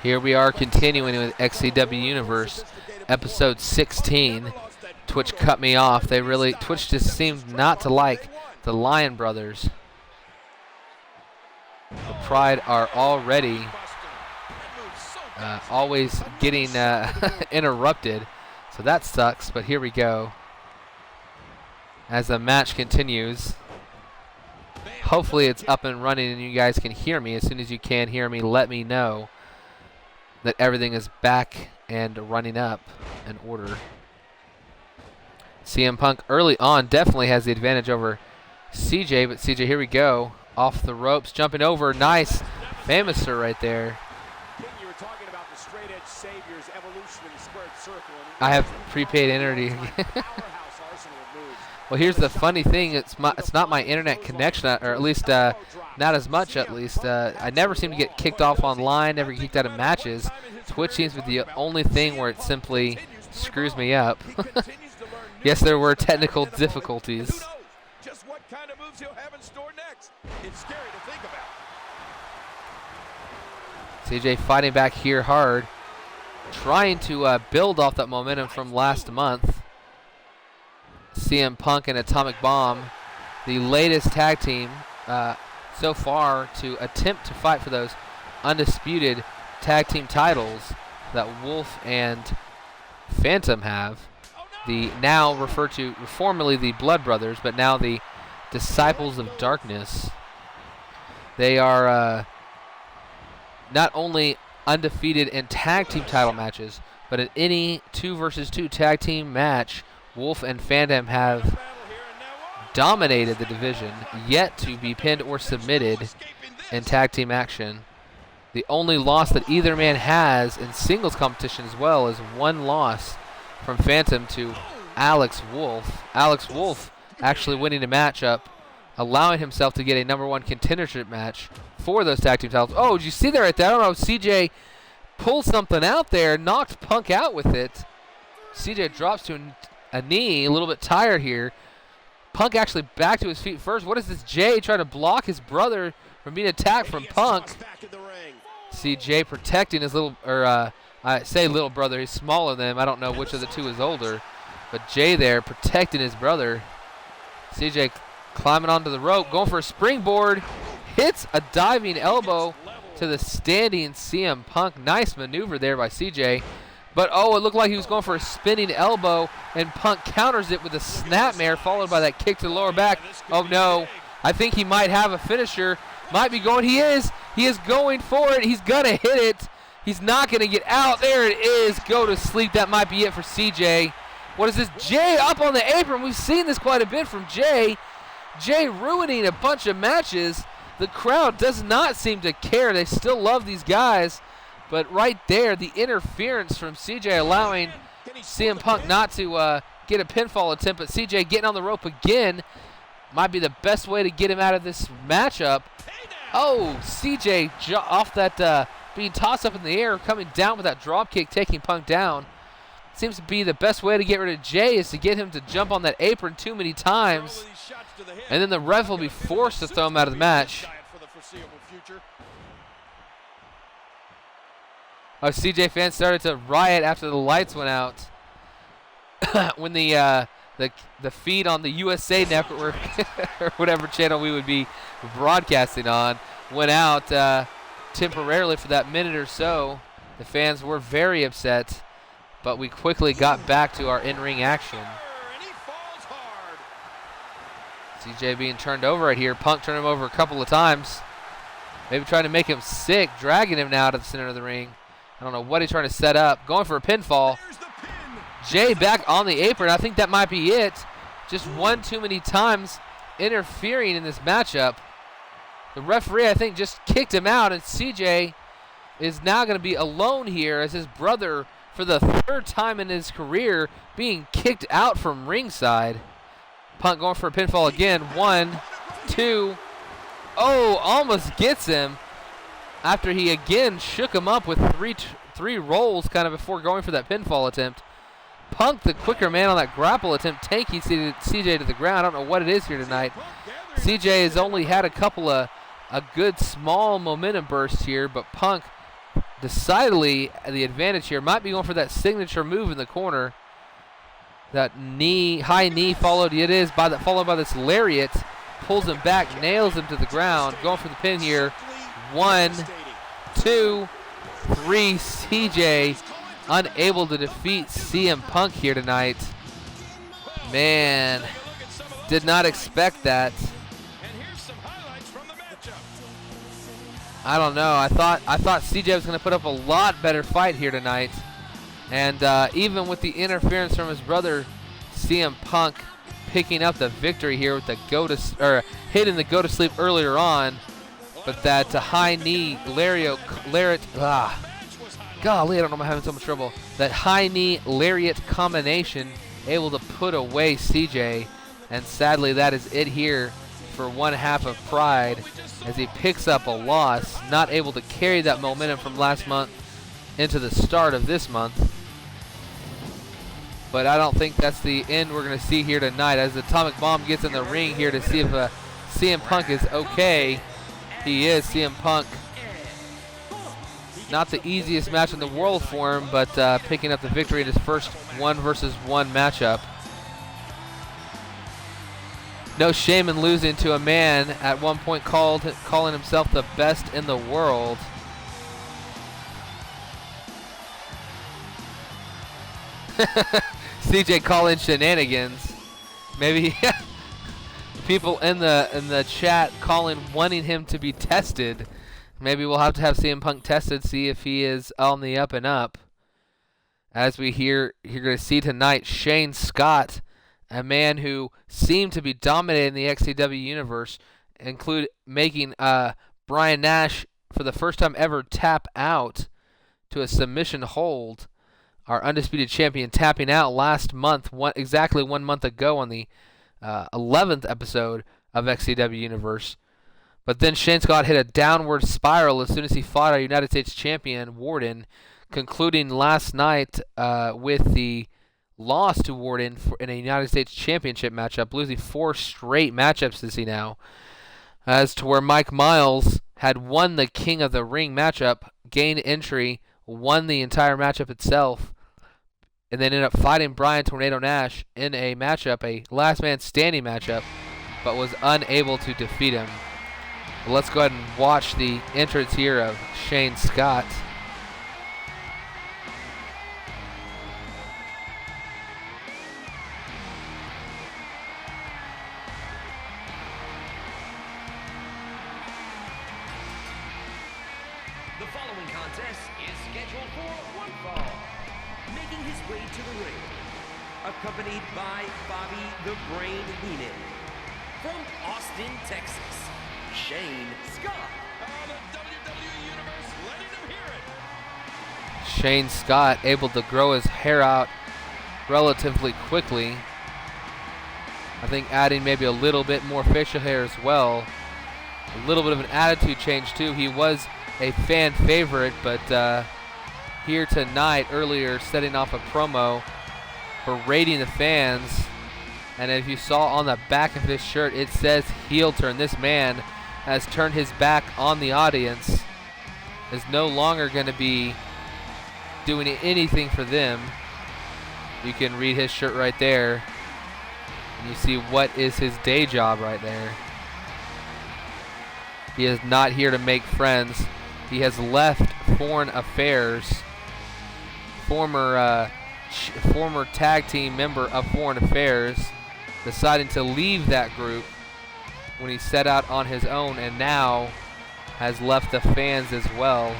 Here we are continuing with XCW Universe, episode 16. Twitch cut me off. Twitch just seemed not to like the Lion Brothers. The Pride are already always getting interrupted, so that sucks, but here we go. As the match continues, hopefully it's up and running and you guys can hear me. As soon as you can hear me, let me know that everything is back and running up in order. CM Punk early on definitely has the advantage over CJ, but CJ, here we go. Off the ropes, jumping over. Nice. Famouser right there. I have prepaid internet. Well, here's the funny thing. It's not my internet connection, or at least not as much, at least. I never seem to get kicked off online, never get kicked out of matches. Twitch seems to be the only thing where it simply screws me up. Yes, there were technical difficulties. Just what kind of moves he'll have in store next. It's scary to think about. CJ fighting back here hard, trying to build off that momentum from last month. CM Punk and Atomic Bomb, the latest tag team so far to attempt to fight for those undisputed tag team titles that Wolf and Phantom have. The now referred to, formerly the Blood Brothers, but now the Disciples of Darkness. They are not only undefeated in tag team title matches, but in any 2 versus 2 tag team match, Wolf and Phantom have dominated the division, yet to be pinned or submitted in tag team action. The only loss that either man has in singles competition as well is one loss from Phantom to Alex Wolf. Alex Wolf actually winning a matchup, allowing himself to get a #1 contendership match for those tag team titles. Oh, did you see that right there? I don't know if CJ pulled something out there, knocked Punk out with it. CJ drops to a knee, a little bit tired here. Punk actually back to his feet first. What is this? Jay trying to block his brother from being attacked from Punk. CJ protecting his little, I say little brother, he's smaller than him. I don't know which of the two is older. But Jay there protecting his brother. CJ climbing onto the rope, going for a springboard. Hits a diving elbow to the standing CM Punk. Nice maneuver there by CJ. But, oh, it looked like he was going for a spinning elbow, and Punk counters it with a snapmare, followed by that kick to the lower back. Oh, no. I think he might have a finisher. Might be going. He is. He is going for it. He's going to hit it. He's not going to get out. There it is. Go to sleep. That might be it for CJ. What is this? Jay up on the apron. We've seen this quite a bit from Jay. Jay ruining a bunch of matches. The crowd does not seem to care. They still love these guys. But right there, the interference from CJ allowing CM Punk not to get a pinfall attempt. But CJ getting on the rope again might be the best way to get him out of this matchup. Oh, CJ off that being tossed up in the air, coming down with that drop kick, taking Punk down. Seems to be the best way to get rid of Jay is to get him to jump on that apron too many times. And then the ref will be forced to throw him out of the match. Oh, CJ fans started to riot after the lights went out. When the feed on the USA Network or whatever channel we would be broadcasting on went out temporarily for that minute or so. The fans were very upset, but we quickly got back to our in-ring action. CJ being turned over right here. Punk turned him over a couple of times. Maybe trying to make him sick, dragging him now to the center of the ring. I don't know what he's trying to set up. Going for a pinfall. Jay back on the apron. I think that might be it. Just one too many times interfering in this matchup. The referee, I think, just kicked him out, and CJ is now going to be alone here as his brother, for the 3rd time in his career, being kicked out from ringside. Punk going for a pinfall again. 1, 2. Oh, almost gets him after he again shook him up with three rolls kind of before going for that pinfall attempt. Punk, the quicker man on that grapple attempt, tanking CJ to the ground. I don't know what it is here tonight. CJ has only had a couple of a good small momentum burst here, but Punk decidedly the advantage here. Might be going for that signature move in the corner. That knee, high knee followed followed by this lariat. Pulls him back, nails him to the ground. Going for the pin here. 1, 2, 3. CJ unable to defeat CM Punk here tonight. Man, did not expect that. I don't know. I thought CJ was going to put up a lot better fight here tonight. And even with the interference from his brother, CM Punk picking up the victory here with the hitting the go to sleep earlier on, but that high knee lariat. Golly, I don't know why I'm having so much trouble. That high knee lariat combination able to put away CJ, and sadly that is it here for one half of Pride as he picks up a loss, not able to carry that momentum from last month into the start of this month. But I don't think that's the end we're going to see here tonight as Atomic Bomb gets in the ring here to see if CM Punk is okay. He is. CM Punk, not the easiest match in the world for him, but picking up the victory in his first 1-versus-1 matchup. No shame in losing to a man at one point calling himself the best in the world. CJ calling shenanigans. Maybe people in the chat wanting him to be tested. Maybe we'll have to have CM Punk tested, see if he is on the up and up. As you're going to see tonight, Shane Scott, a man who seemed to be dominating the XCW universe, making Brian Nash for the first time ever tap out to a submission hold. Our undisputed champion tapping out last month, exactly 1 month ago on the 11th episode of XCW Universe. But then Shane Scott hit a downward spiral as soon as he fought our United States champion, Warden, concluding last night with the loss to Warden in a United States Championship matchup, losing 4 straight matchups to see now. As to where Mike Miles had won the King of the Ring matchup, gained entry, won the entire matchup itself, and then ended up fighting Brian Tornado Nash in a matchup, a last man standing matchup, but was unable to defeat him. But let's go ahead and watch the entrance here of Shane Scott. The following contest is scheduled for one fall. Making his way to the ring, accompanied by Bobby the Brain Heenan. From Austin, Texas, Shane Scott. The WWE Universe letting him hear it. Shane Scott able to grow his hair out relatively quickly. I think adding maybe a little bit more facial hair as well. A little bit of an attitude change too. He was a fan favorite, but here tonight, earlier, setting off a promo, berating the fans. And if you saw on the back of his shirt, it says heel turn. This man has turned his back on the audience, is no longer going to be doing anything for them. You can read his shirt right there, and you see what is his day job right there. He is not here to make friends. He has left Foreign Affairs, former tag team member of Foreign Affairs, deciding to leave that group when he set out on his own, and now has left the fans as well.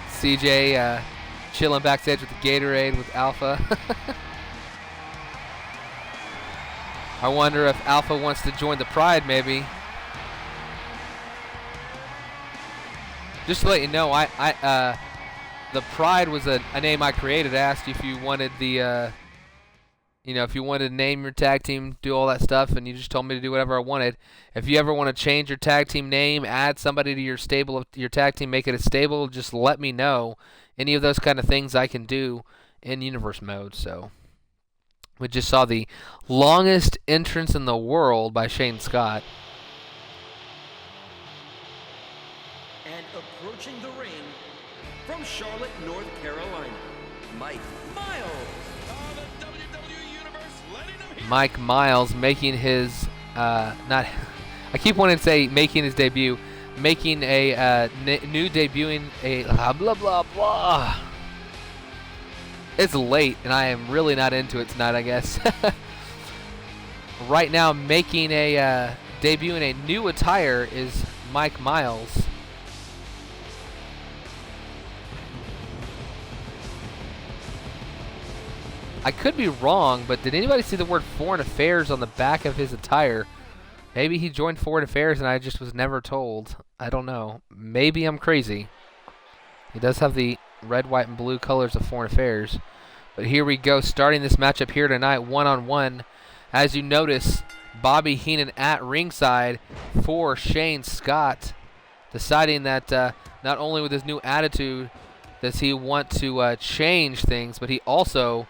CJ chilling backstage with the Gatorade with Alpha. I wonder if Alpha wants to join the Pride, maybe. Just to let you know, the Pride was a name I created. I asked you if you wanted the, if you wanted to name your tag team, do all that stuff, and you just told me to do whatever I wanted. If you ever want to change your tag team name, add somebody to your stable of your tag team, make it a stable, just let me know. Any of those kind of things I can do in Universe mode. So we just saw the longest entrance in the world by Shane Scott. And approaching the ring from Charlotte, North Carolina, Mike Miles. The WWE Universe letting him hear Mike Miles making his I keep wanting to say making his debut, making a new debuting a blah blah blah. It's late and I am really not into it tonight, I guess. Right now, making a debut in a new attire is Mike Miles. I could be wrong, but did anybody see the word Foreign Affairs on the back of his attire? Maybe he joined Foreign Affairs and I just was never told. I don't know. Maybe I'm crazy. He does have the red, white, and blue colors of Foreign Affairs. But here we go, starting this matchup here tonight, one-on-one. As you notice, Bobby Heenan at ringside for Shane Scott, deciding that not only with his new attitude does he want to change things, but he also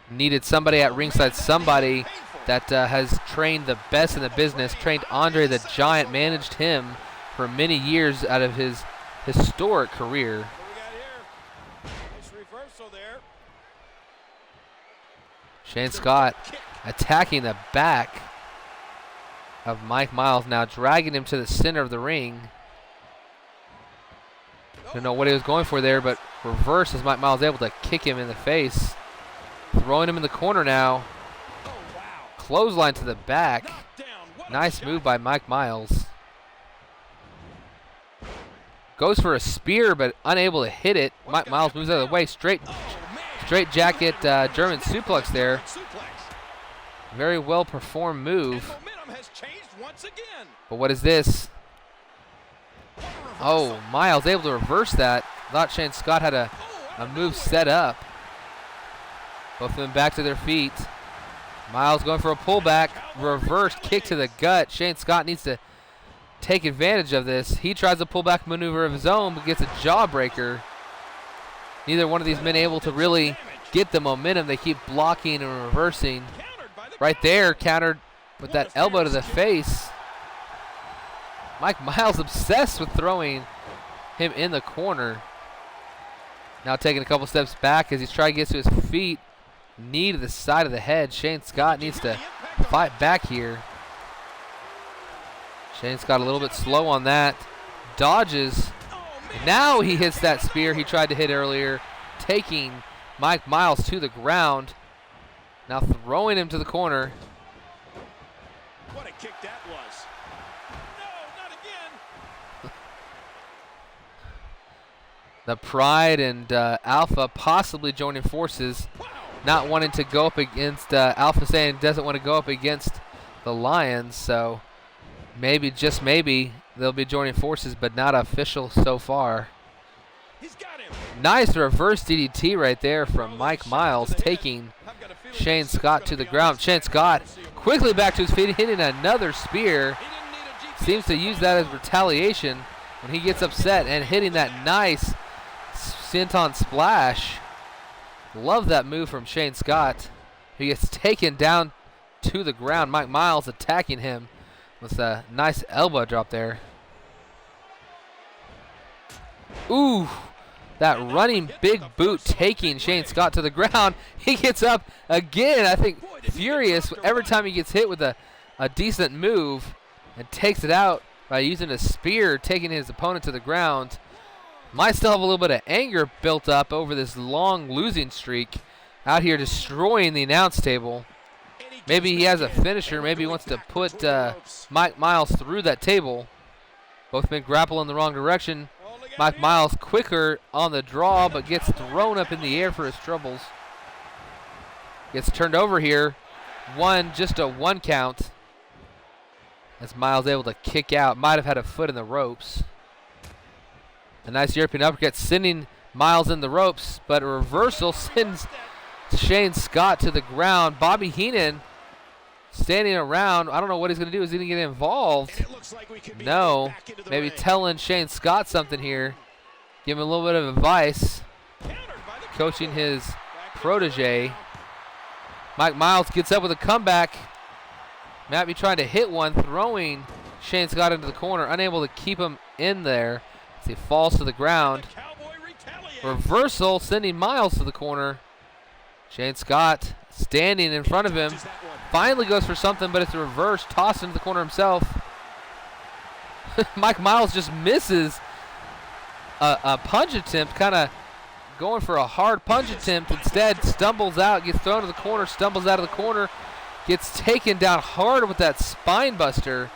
needed somebody at ringside, somebody that has trained the best in the business, trained Andre the Giant, managed him for many years out of his historic career. what we got here. Nice reversal there. Shane Scott attacking the back of Mike Miles, now dragging him to the center of the ring. Don't know what he was going for there, but reverse as Mike Miles able to kick him in the face. Throwing him in the corner now. Oh, wow. Clothesline to the back. Knocked down. What a Nice shot. move by Mike Miles. Goes for a spear, but unable to hit it. Mike Miles moves out of the way. Straight jacket German suplex there. Suplex. Very well performed move. And momentum has changed once again. But what is this? Oh, Miles able to reverse that. Thought Shane Scott had a move set up. Both of them back to their feet. Miles going for a pullback. Reverse kick to the gut. Shane Scott needs to take advantage of this. He tries a pullback maneuver of his own, but gets a jawbreaker. Neither one of these men able to really get the momentum. They keep blocking and reversing. Countered by the Right there, countered with that elbow to the face. Mike Miles obsessed with throwing him in the corner. Now taking a couple steps back as he's trying to get to his feet. Knee to the side of the head. Shane Scott needs to fight back here. Shane Scott a little bit slow on that. Dodges. Now he hits that spear he tried to hit earlier, taking Mike Miles to the ground. Now throwing him to the corner. What a kick that was. No, not again. The Pride and Alpha possibly joining forces. Wow. Not wanting to go up against Alpha, saying doesn't want to go up against the Lions, so maybe, just maybe, they'll be joining forces, but not official so far. He's got him. Nice reverse DDT right there from Mike Miles, taking Shane Scott to the ground. Shane Scott quickly back to his feet, hitting another spear. He didn't need a GPS. Seems to use that as retaliation when he gets upset, and hitting that nice senton splash. Love that move from Shane Scott. He gets taken down to the ground. Mike Miles attacking him with a nice elbow drop there. Ooh, that running big boot taking Shane Scott to the ground. He gets up again, I think furious every time he gets hit with a decent move, and takes it out by using a spear, taking his opponent to the ground. Might still have a little bit of anger built up over this long losing streak. Out here destroying the announce table. Maybe he has a finisher. Maybe he wants to put Mike Miles through that table. Both men grapple in the wrong direction. Mike Miles quicker on the draw, but gets thrown up in the air for his troubles. Gets turned over here. Just a one count. As Miles able to kick out. Might have had a foot in the ropes. A nice European uppercut sending Miles in the ropes, but a reversal sends Shane Scott to the ground. Bobby Heenan standing around. I don't know what he's going to do. Is he going to get involved? No. Maybe telling Shane Scott something here. Give him a little bit of advice. Coaching his protege. Mike Miles gets up with a comeback. Might be trying to hit one, throwing Shane Scott into the corner. Unable to keep him in there. As he falls to the ground. The Cowboy retaliates. Reversal sending Miles to the corner. Shane Scott standing in front of him. Finally goes for something, but it's a reverse. Tossed into the corner himself. Mike Miles just misses a punch attempt, kind of going for a hard punch attempt. Instead, stumbles out, gets thrown to the corner, stumbles out of the corner, gets taken down hard with that spine buster.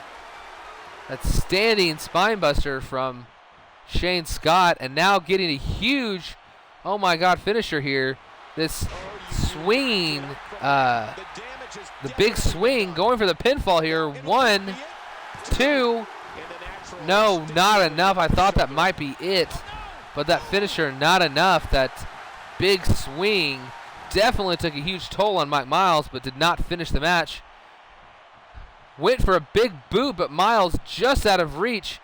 That standing spine buster from Shane Scott, and now getting a huge, oh my God, finisher here. This swinging, the big swing, going for the pinfall here. 1, 2. No, not enough. I thought that might be it, but that finisher, not enough. That big swing definitely took a huge toll on Mike Miles, but did not finish the match. Went for a big boot, but Miles just out of reach.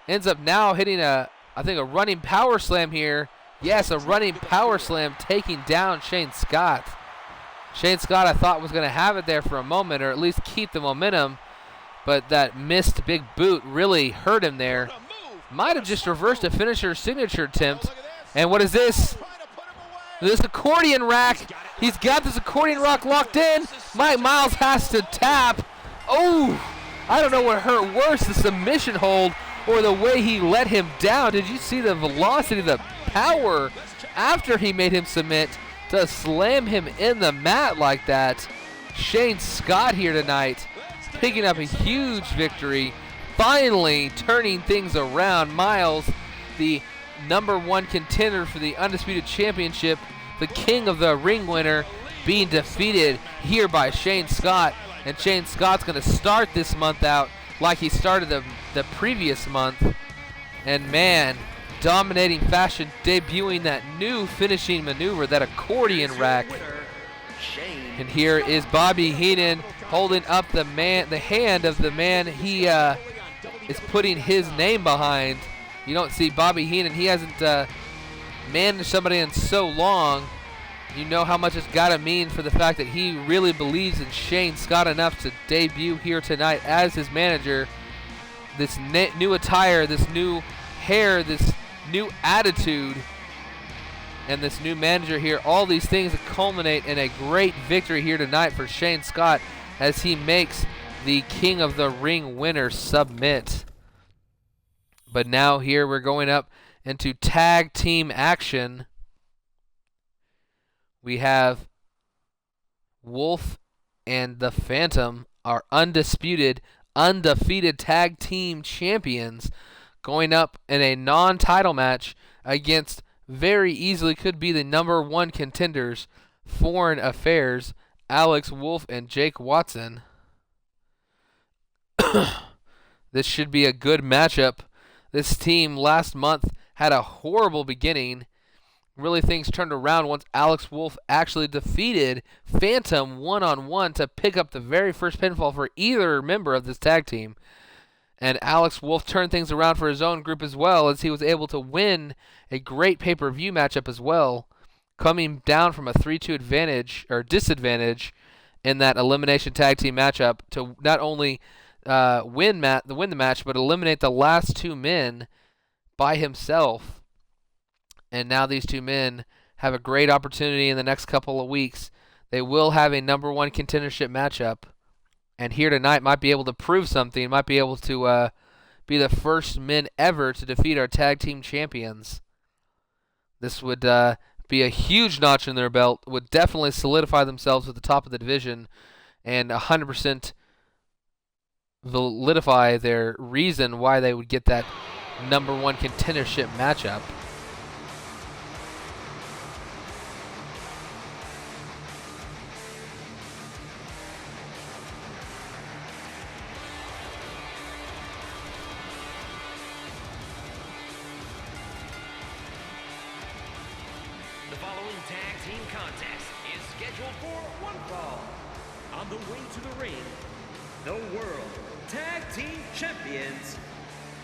Ends up now hitting I think a running power slam here. Yes, a running power slam, taking down Shane Scott. Shane Scott, I thought, was going to have it there for a moment, or at least keep the momentum, but that missed big boot really hurt him there. Might have just reversed a finisher signature attempt. And what is this? This accordion rack. He's got this accordion rack locked in. Mike Miles has to tap. Oh, I don't know what hurt worse, the submission hold or the way he let him down. Did you see the velocity, the power after he made him submit to slam him in the mat like that? Shane Scott here tonight, picking up a huge victory, finally turning things around. Miles, the #1 contender for the Undisputed Championship, the king of the ring winner, being defeated here by Shane Scott. And Shane Scott's going to start this month out like he started the previous month. And man, dominating fashion, debuting that new finishing maneuver, that accordion rack. And here is Bobby Heenan holding up the hand of the man he is putting his name behind. You don't see Bobby Heenan. He hasn't managed somebody in so long. You know how much it's got to mean for the fact that he really believes in Shane Scott enough to debut here tonight as his manager. This new attire, this new hair, this new attitude, and this new manager here, all these things culminate in a great victory here tonight for Shane Scott as he makes the King of the Ring winner submit. But now here we're going up into tag team action. We have Wolf and the Phantom, our undefeated tag team champions, going up in a non-title match against very easily could be the #1 contenders, Foreign Affairs, Alex Wolf and Jake Watson. This should be a good matchup. This team last month had a horrible beginning. Really, things turned around once Alex Wolf actually defeated Phantom one-on-one to pick up the very first pinfall for either member of this tag team. And Alex Wolf turned things around for his own group as well, as he was able to win a great pay-per-view matchup as well, coming down from a 3-2 advantage or disadvantage in that elimination tag team matchup to not only win the match, but eliminate the last two men by himself. And now these two men have a great opportunity in the next couple of weeks. They will have a #1 contendership matchup. And here tonight might be able to prove something, might be able to be the first men ever to defeat our tag team champions. This would be a huge notch in their belt, would definitely solidify themselves at the top of the division, and 100% validify their reason why they would get that #1 contendership matchup. On the way to the ring, the World Tag Team Champions,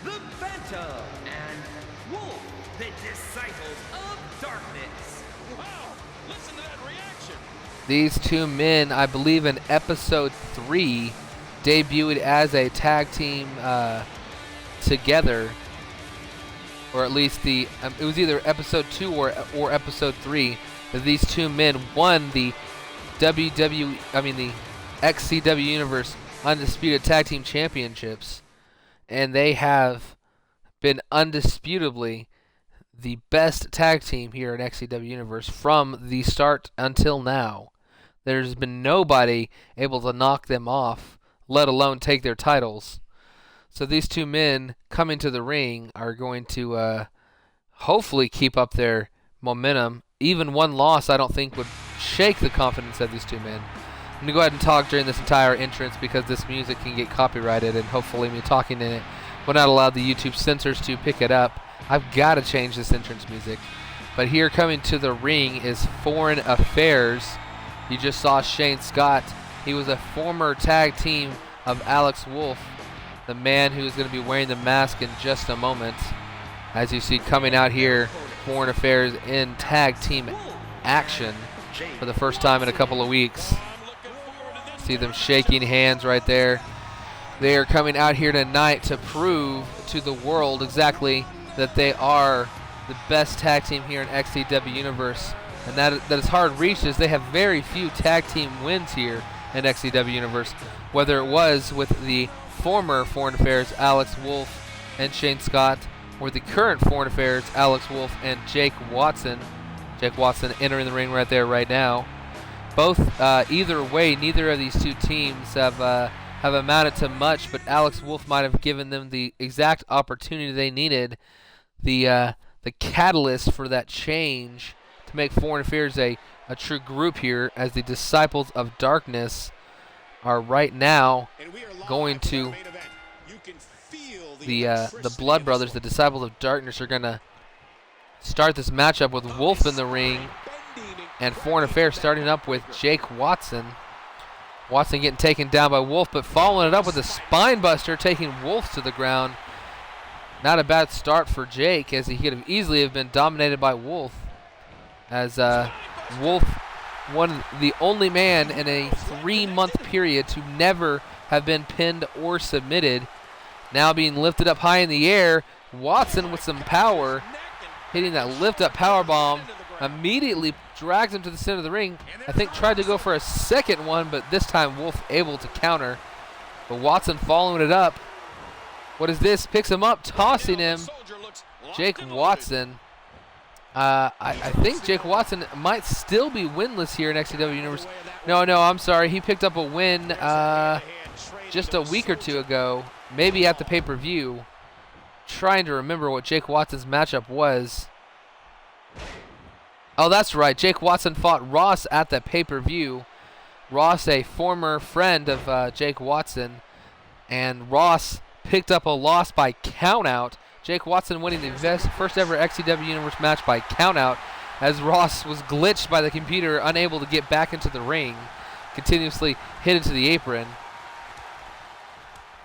the Phantom and Wolf, the Disciples of Darkness. Wow, listen to that reaction. These two men, I believe in episode 3, debuted as a tag team together. or at least the it was either episode 2 or episode 3, that these two men won the the XCW Universe Undisputed Tag Team Championships, and they have been undisputably the best tag team here in XCW Universe from the start until now. There's been nobody able to knock them off, let alone take their titles. So these two men coming to the ring are going to hopefully keep up their momentum. Even one loss I don't think would shake the confidence of these two men. I'm going to go ahead and talk during this entire entrance because this music can get copyrighted, and hopefully me talking in it will not allow the YouTube censors to pick it up. I've got to change this entrance music. But here coming to the ring is Foreign Affairs. You just saw Shane Scott. He was a former tag team of Alex Wolf, the man who is going to be wearing the mask in just a moment. As you see coming out here, Foreign Affairs in tag team action for the first time in a couple of weeks. See them shaking hands right there. They are coming out here tonight to prove to the world exactly that they are the best tag team here in XCW Universe. And that is hard reached, as they have very few tag team wins here in XCW Universe. Whether it was with the former Foreign Affairs Alex Wolf and Shane Scott, or the current Foreign Affairs Alex Wolf and Jake Watson. Jake Watson entering the ring right there right now. Both, either way, neither of these two teams have amounted to much, but Alex Wolf might have given them the exact opportunity they needed, the catalyst for that change to make Foreign Affairs a true group here, as the Disciples of Darkness are right now going to the Blood Brothers. The Disciples of Darkness are going to start this matchup with Wolf in the ring, and Foreign Affairs starting up with Jake Watson. Watson getting taken down by Wolf, but following it up with a spine buster, taking Wolf to the ground. Not a bad start for Jake, as he could have easily have been dominated by Wolf. As Wolf, the only man in a 3-month period to never have been pinned or submitted, now being lifted up high in the air. Watson with some power, hitting that lift-up powerbomb, immediately drags him to the center of the ring. I think tried to go for a second one, but this time Wolf able to counter. But Watson following it up. What is this? Picks him up, tossing him. Jake Watson. I think Jake Watson might still be winless here in XCW Universe. No, I'm sorry. He picked up a win just a week or two ago, maybe at the pay-per-view. Trying to remember what Jake Watson's matchup was. Oh, that's right. Jake Watson fought Ross at the pay-per-view. Ross, a former friend of Jake Watson, and Ross picked up a loss by countout. Jake Watson winning the first ever XCW Universe match by countout, as Ross was glitched by the computer, unable to get back into the ring, continuously hit into the apron.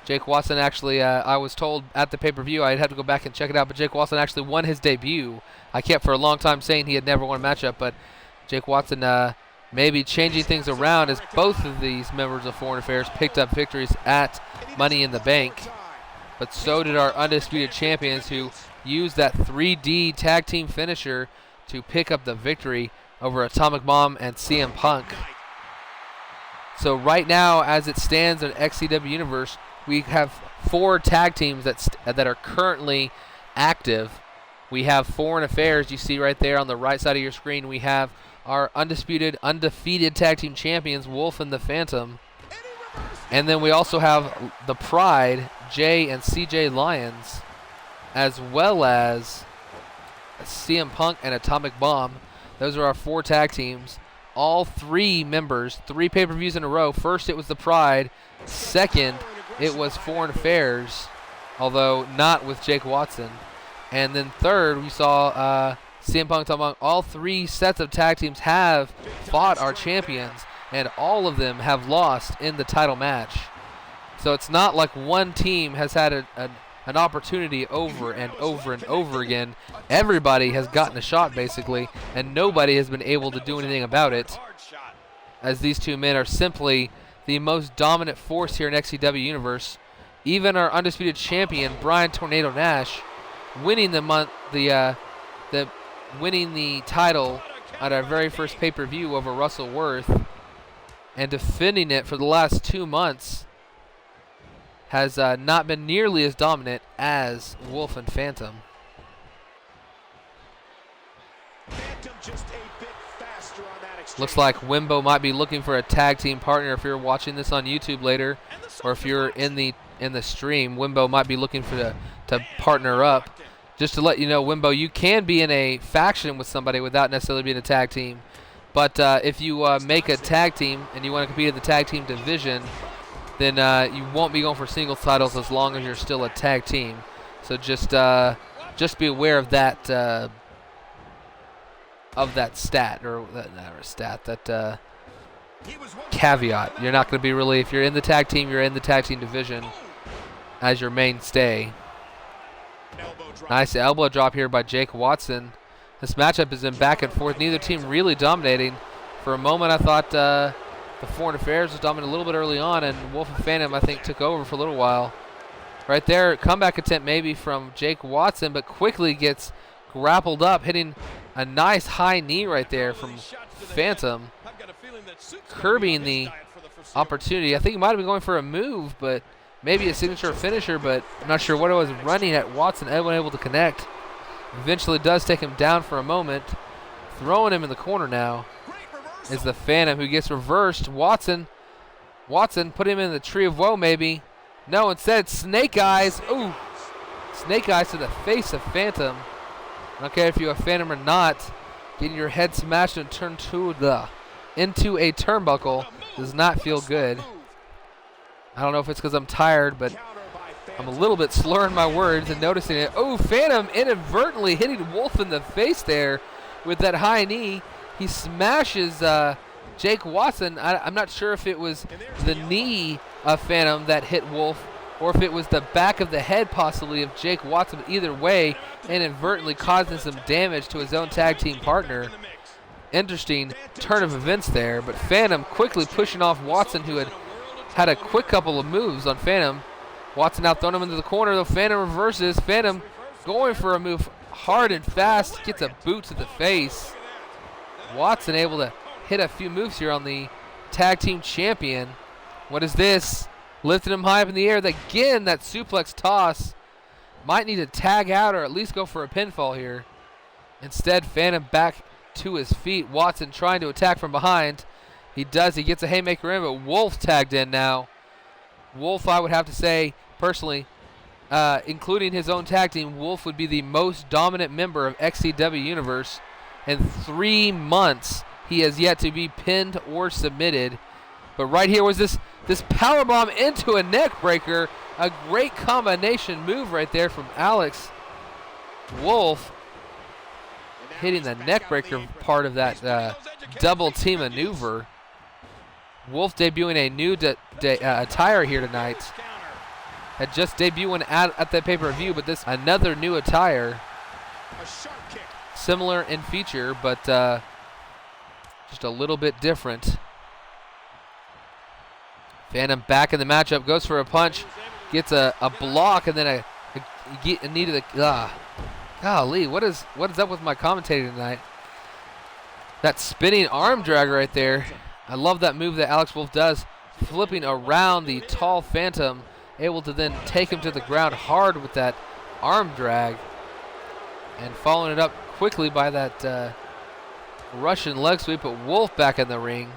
Jake Watson actually, I was told at the pay-per-view, I'd have to go back and check it out, but Jake Watson actually won his debut. I kept for a long time saying he had never won a matchup, but Jake Watson maybe changing things around, as both of these members of Foreign Affairs picked up victories at Money in the Bank. But so did our Undisputed Champions, who used that 3D tag team finisher to pick up the victory over Atomic Bomb and CM Punk. So right now, as it stands in XCW Universe, we have 4 tag teams that are currently active. We have Foreign Affairs, you see right there on the right side of your screen. We have our undefeated tag team champions, Wolf and the Phantom. And then we also have the Pride, Jay and CJ Lyons, as well as CM Punk and Atomic Bomb. Those are our 4 tag teams. All 3 members, 3 pay-per-views in a row. First, it was the Pride. Second, it was Foreign Affairs, although not with Jake Watson. And then third, we saw CM Punk, Atomic Bomb. All 3 sets of tag teams have fought our champions, and all of them have lost in the title match. So it's not like one team has had an opportunity over and over and over again. Everybody has gotten a shot, basically, and nobody has been able to do anything about it, as these two men are simply the most dominant force here in XCW Universe. Even our Undisputed Champion, Brian Tornado Nash, winning winning the title at our very first pay-per-view over Russell Worth and defending it for the last 2 months, has not been nearly as dominant as Wolf and Phantom. Looks like Wimbo might be looking for a tag team partner. If you're watching this on YouTube later, or if you're in the stream, Wimbo might be looking for to partner up. Just to let you know, Wimbo, you can be in a faction with somebody without necessarily being a tag team. But if you make a tag team and you want to compete in the tag team division, then you won't be going for singles titles as long as you're still a tag team. So just be aware of that stat, or that caveat. You're not going to be really, if you're in the tag team, you're in the tag team division as your mainstay. Nice elbow drop here by Jake Watson. This matchup has been back and forth. Neither team really dominating. For a moment, I thought the Foreign Affairs was dominating a little bit early on, and Wolf and Phantom, I think, took over for a little while. Right there, comeback attempt maybe from Jake Watson, but quickly gets grappled up, hitting a nice high knee right there from Phantom, curbing the opportunity. I think he might have been going for a move, but maybe a signature finisher, but I'm not sure what it was running at Watson, unable to connect. Eventually does take him down for a moment. Throwing him in the corner now is the Phantom, who gets reversed. Watson put him in the tree of woe maybe. No, instead snake eyes. Ooh, snake eyes to the face of Phantom. I don't care if you're a Phantom or not, getting your head smashed and turned into a turnbuckle does not feel good. I don't know if it's because I'm tired, but I'm a little bit slurring my words and noticing it. Oh, Phantom inadvertently hitting Wolf in the face there with that high knee. He smashes Jake Watson. I'm not sure if it was the knee of Phantom that hit Wolf or if it was the back of the head possibly of Jake Watson. But either way, inadvertently causing some damage to his own tag team partner. Interesting turn of events there, but Phantom quickly pushing off Watson, who had a quick couple of moves on Phantom. Watson now throwing him into the corner, though. Phantom reverses. Phantom going for a move hard and fast, gets a boot to the face. Watson able to hit a few moves here on the tag team champion. What is this? Lifting him high up in the air. Again, that suplex toss. Might need to tag out or at least go for a pinfall here. Instead, Phantom back to his feet. Watson trying to attack from behind. He does. He gets a haymaker in, but Wolf tagged in now. Wolf, I would have to say, personally, including his own tag team, Wolf would be the most dominant member of XCW Universe. In 3 months, he has yet to be pinned or submitted. But right here was this powerbomb into a neck breaker. A great combination move right there from Alex Wolf, hitting the neck breaker part of that double team maneuver. Wolf debuting a new attire here tonight. Had just debuted at the pay-per-view, but this another new attire. Similar in feature, but just a little bit different. Phantom back in the matchup, goes for a punch, gets a block, and then golly, what is up with my commentating tonight? That spinning arm drag right there. I love that move that Alex Wolf does, flipping around the tall Phantom, able to then take him to the ground hard with that arm drag, and following it up quickly by that Russian leg sweep, but Wolf back in the ring.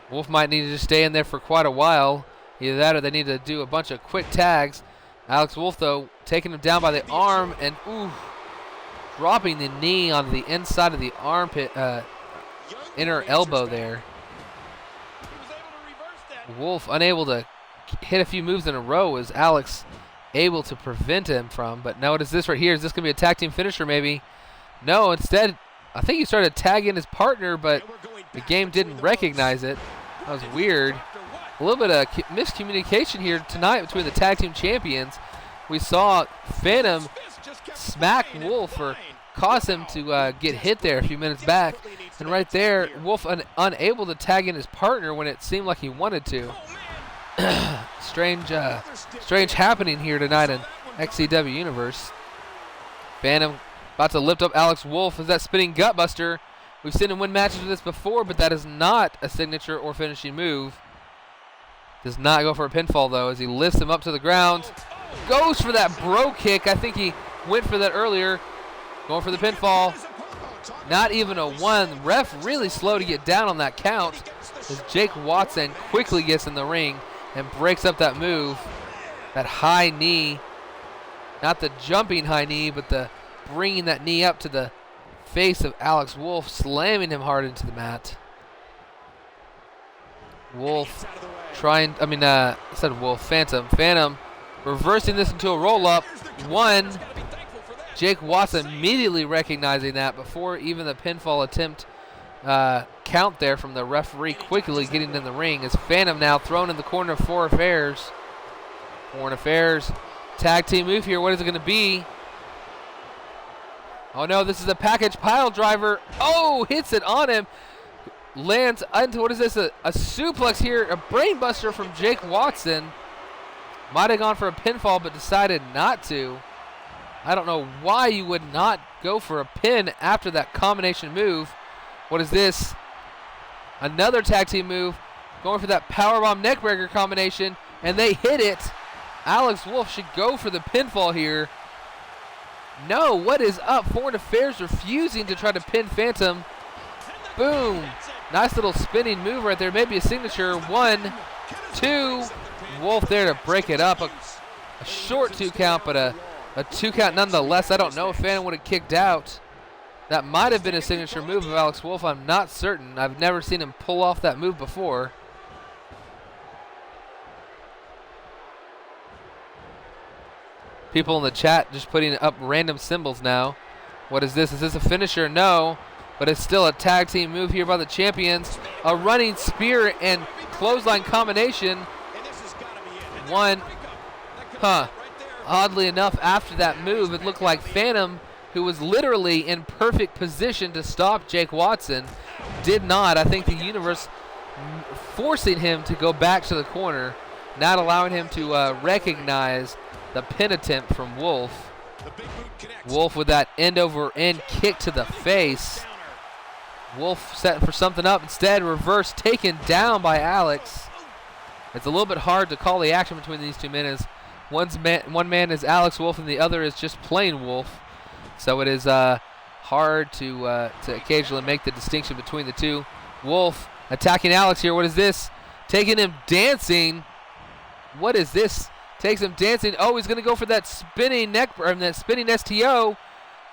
Wolf might need to just stay in there for quite a while. Either that or they need to do a bunch of quick tags. Alex Wolf, though, taking him down by the arm and dropping the knee on the inside of the armpit, inner elbow there. Wolf unable to hit a few moves in a row as Alex able to prevent him from. But now what is this right here? Is this going to be a tag team finisher maybe? No, instead, I think he started tagging his partner, but the game didn't recognize it. That was weird. A little bit of miscommunication here tonight between the tag team champions. We saw Phantom smack Wolf or cause him to get hit there a few minutes back. And right there, Wolf unable to tag in his partner when it seemed like he wanted to. Strange happening here tonight in XCW Universe. Phantom about to lift up Alex Wolf as that spinning gutbuster. We've seen him win matches with this before, but that is not a signature or finishing move. Does not go for a pinfall, though, as he lifts him up to the ground. Goes for that bro kick. I think he went for that earlier. Going for the pinfall. Not even a one. Ref really slow to get down on that count as Jake Watson quickly gets in the ring and breaks up that move. That high knee. Not the jumping high knee, but the bringing that knee up to the face of Alex Wolf, slamming him hard into the mat. Wolf trying, I said Wolf, Phantom reversing this into a roll-up. One. Jake Watson immediately recognizing that before even the pinfall attempt count there from the referee, quickly getting in the ring as Phantom now thrown in the corner of Foreign Affairs. Foreign Affairs tag team move here. What is it going to be? Oh no, this is a package pile driver. Oh, hits it on him. Lands into, what is this, a suplex here, a brain buster from Jake Watson. Might have gone for a pinfall but decided not to. I don't know why you would not go for a pin after that combination move. What is this? Another tag team move. Going for that powerbomb neckbreaker combination, and they hit it. Alex Wolf should go for the pinfall here. No, what is up? Foreign Affairs refusing to try to pin Phantom. Boom. Nice little spinning move right there. Maybe a signature. 1, 2. Wolf there to break it up. A short 2 count, but a 2 count nonetheless. I don't know if Phantom would have kicked out. That might have been a signature move of Alex Wolf. I'm not certain. I've never seen him pull off that move before. People in the chat just putting up random symbols now. What is this? Is this a finisher? No. But it's still a tag team move here by the champions. A running spear and clothesline combination. One. Oddly enough, after that move, it looked like Phantom, who was literally in perfect position to stop Jake Watson, did not. I think the universe forcing him to go back to the corner, not allowing him to recognize the pin attempt from Wolf. Wolf with that end over end kick to the face. Wolf set for something up. Instead, reverse taken down by Alex. It's a little bit hard to call the action between these two men as one man is Alex Wolf and the other is just plain Wolf. So it is hard to occasionally make the distinction between the two. Wolf attacking Alex here. What is this? Taking him dancing. What is this? Takes him dancing. Oh, he's going to go for that spinning that spinning STO.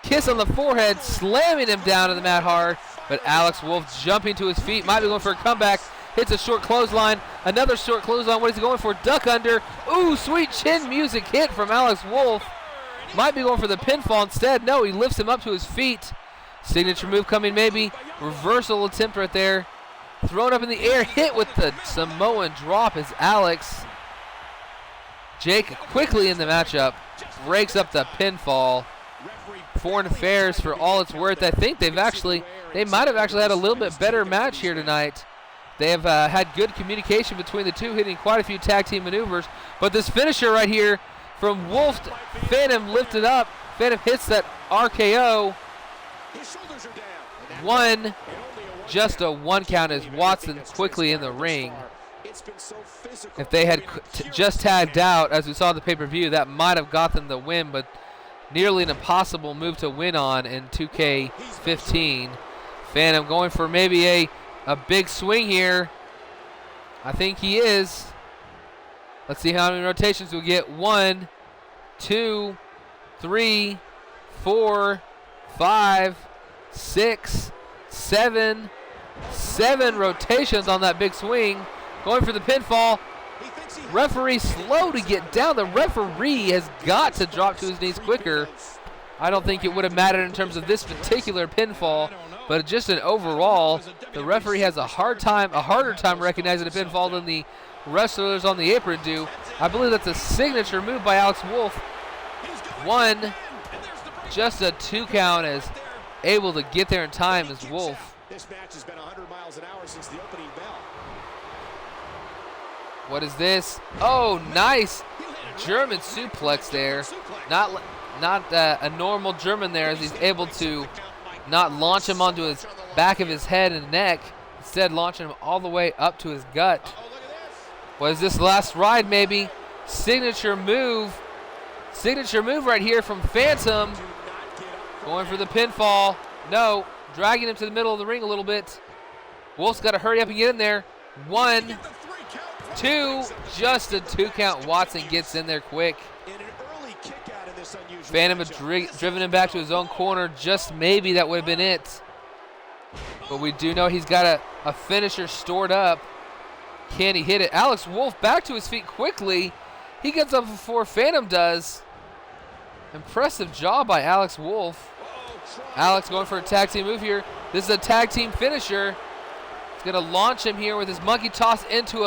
Kiss on the forehead, slamming him down to the mat hard. But Alex Wolf jumping to his feet. Might be going for a comeback. Hits a short clothesline. Another short clothesline. What is he going for? Duck under. Ooh, sweet chin music hit from Alex Wolf. Might be going for the pinfall instead. No, he lifts him up to his feet. Signature move coming maybe. Reversal attempt right there. Thrown up in the air. Hit with the Samoan drop is Alex. Jake quickly in the matchup. Breaks up the pinfall. Foreign Affairs, for all it's worth, I think they might have actually had a little bit better match here tonight. They have had good communication between the two, hitting quite a few tag team maneuvers. But this finisher right here from Wolf, Phantom lifted up. Phantom hits that RKO. One, just a 1 count as Watson quickly in the ring. If they had just tagged out, as we saw in the pay-per-view, that might have got them the win, but nearly an impossible move to win on in 2K15. Phantom going for maybe a big swing here. I think he is. Let's see how many rotations we'll get. 1, 2, 3, 4, 5, 6, 7. 7 rotations on that big swing. Going for the pinfall. Referee slow to get down. The referee has got to drop to his knees quicker. I don't think it would have mattered in terms of this particular pinfall, but just an overall, the referee has a harder time recognizing a pinfall than the wrestlers on the apron do. I believe that's a signature move by Alex Wolf. 1, just a 2 count, as able to get there in time as Wolf. This match has been 100 miles an hour since the opening bell. What is this? Oh, nice German suplex there. not a normal German there, as he's able to not launch him onto his back of his head and neck, instead launching him all the way up to his gut. Was this last ride maybe? Signature move right here from Phantom. Going for the pinfall. No, dragging him to the middle of the ring a little bit. Wolf's got to hurry up and get in there. 1, 2, just a 2 count. Watson gets in there quick. Phantom had driven him back to his own corner. Just maybe that would have been it. But we do know he's got a finisher stored up. Can he hit it? Alex Wolf back to his feet quickly. He gets up before Phantom does. Impressive job by Alex Wolf. Alex going for a tag team move here. This is a tag team finisher. He's going to launch him here with his monkey toss into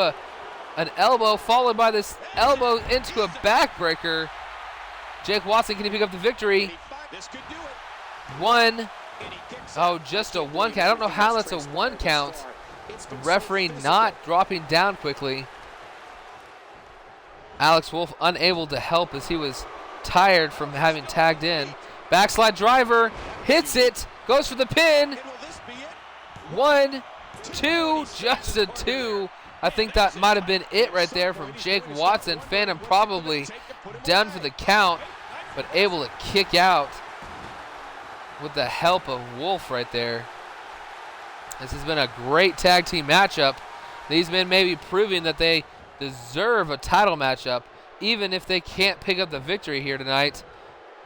an elbow, followed by this elbow into a backbreaker. Jake Watson, can he pick up the victory? 1. Oh, just a 1 count. I don't know how that's a 1 count. The referee not dropping down quickly. Alex Wolf unable to help as he was tired from having tagged in. Backslide driver, hits it, goes for the pin. 1, 2, just a 2. I think that might have been it right there from Jake Watson. Phantom probably done for the count, but able to kick out with the help of Wolf right there. This has been a great tag team matchup. These men may be proving that they deserve a title matchup, even if they can't pick up the victory here tonight.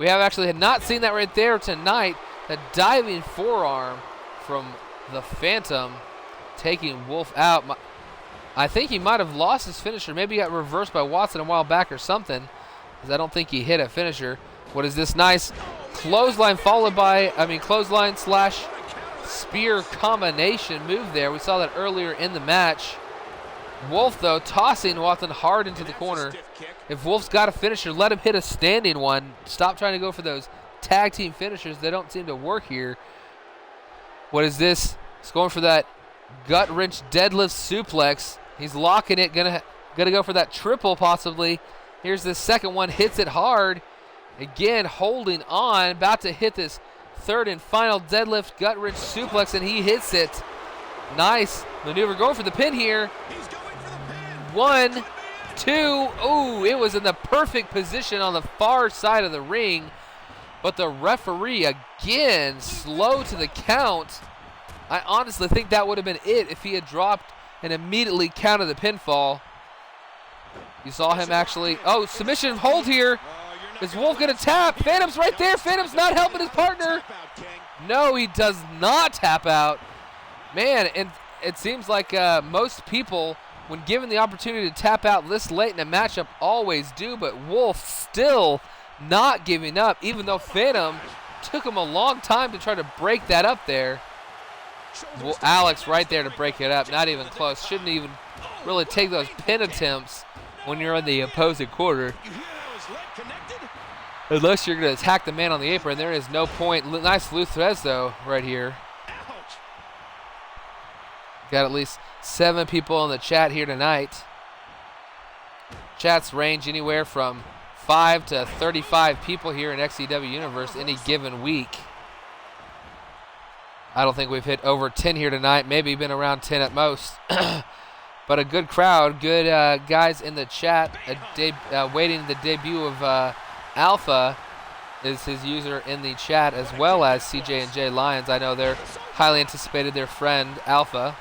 We have actually had not seen that right there tonight. The diving forearm from the Phantom taking Wolf out. I think he might have lost his finisher. Maybe he got reversed by Watson a while back or something, because I don't think he hit a finisher. What is this nice clothesline followed by, clothesline slash spear combination move there. We saw that earlier in the match. Wolf, though, tossing Watson hard into the corner. If Wolf's got a finisher, let him hit a standing one. Stop trying to go for those tag team finishers. They don't seem to work here. What is this? He's going for that gut wrench deadlift suplex. He's locking it. Gonna go for that triple possibly. Here's the second one. Hits it hard. Again, holding on. About to hit this third and final deadlift gut wrench suplex, and he hits it. Nice maneuver. Going for the pin here. 1, 2. Ooh, it was in the perfect position on the far side of the ring. But the referee, again, slow to the count. I honestly think that would have been it if he had dropped and immediately counted the pinfall. You saw him actually. Oh, submission hold here. Is Wolf going to tap? Phantom's right there. Phantom's not helping his partner. No, he does not tap out. Man, and it seems like most people, when given the opportunity to tap out this late in a matchup, always do, but Wolf still not giving up, even though Phantom took him a long time to try to break that up there. Well, Alex right there to break it up, not even close. Shouldn't even really take those pin attempts when you're in the opposing quarter. Unless you're going to attack the man on the apron, there is no point. Nice Lou Thesz, though, right here. Got at least 7 people in the chat here tonight. Chats range anywhere from 5 to 35 people here in XCW Universe any given week. I don't think we've hit over 10 here tonight. Maybe been around 10 at most. But a good crowd, good guys in the chat. Waiting the debut of Alpha is his user in the chat, as well as CJ and J Lions. I know they're highly anticipated, their friend Alpha.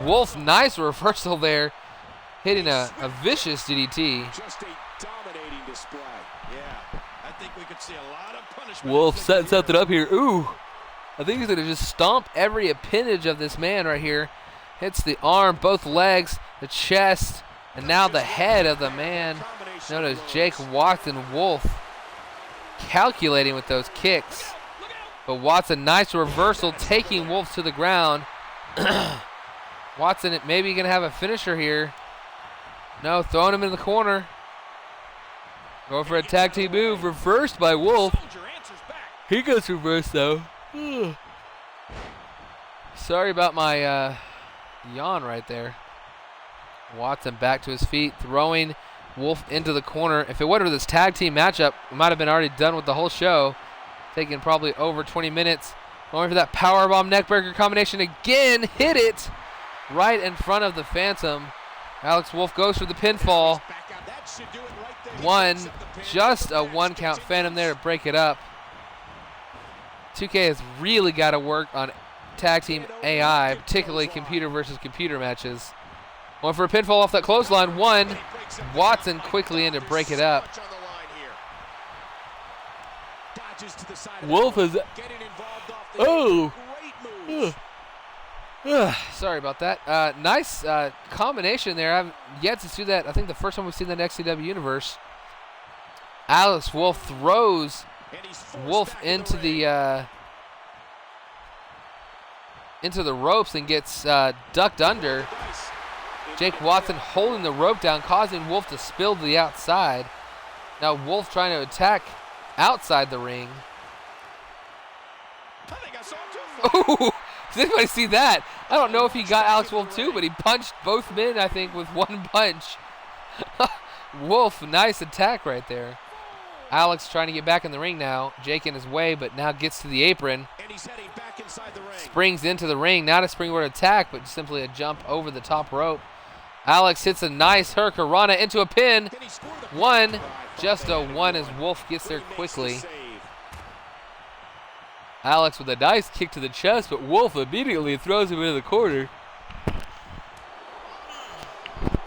Wolf, nice reversal there, hitting a vicious DDT. Just a dominating display. Yeah, I think we could see a lot of punishment. Wolf setting something up here. Ooh, I think he's going to just stomp every appendage of this man right here. Hits the arm, both legs, the chest, and now the head of the man known as Jake Watson. Wolf calculating with those kicks. But Watson, nice reversal, taking Wolf to the ground. Watson maybe going to have a finisher here. No, throwing him in the corner. Going for a tag team move, reversed by Wolf. He goes reverse though. Sorry about my yawn right there. Watson back to his feet, throwing Wolf into the corner. If it wasn't for this tag team matchup, we might have been already done with the whole show. Taking probably over 20 minutes. Going for that powerbomb neckbreaker combination again. Hit it right in front of the Phantom. Alex Wolf goes for the pinfall. Just a 1 count Phantom there to break it up. 2K has really got to work on tag team AI, particularly computer versus computer matches. Going for a pinfall off that clothesline. Watson quickly in to break it up. Wolf is... Oh! Sorry about that. Nice combination there. I haven't yet to see that. I think the first time we've seen that in XCW universe. Alex Wolf throws Wolf into the ropes and gets ducked under. Jake Watson holding the rope down, causing Wolf to spill to the outside. Now Wolf trying to attack outside the ring. Oh, does anybody see that? I don't know if he got Alex Wolf too, but he punched both men, I think, with one punch. Wolf, nice attack right there. Alex trying to get back in the ring now. Jake in his way, but now gets to the apron. And he's heading back inside the ring. Springs into the ring. Not a springboard attack, but simply a jump over the top rope. Alex hits a nice hurricanrana into a pin. Just a 1 as Wolf gets there quickly. Alex with a nice kick to the chest, but Wolf immediately throws him into the corner.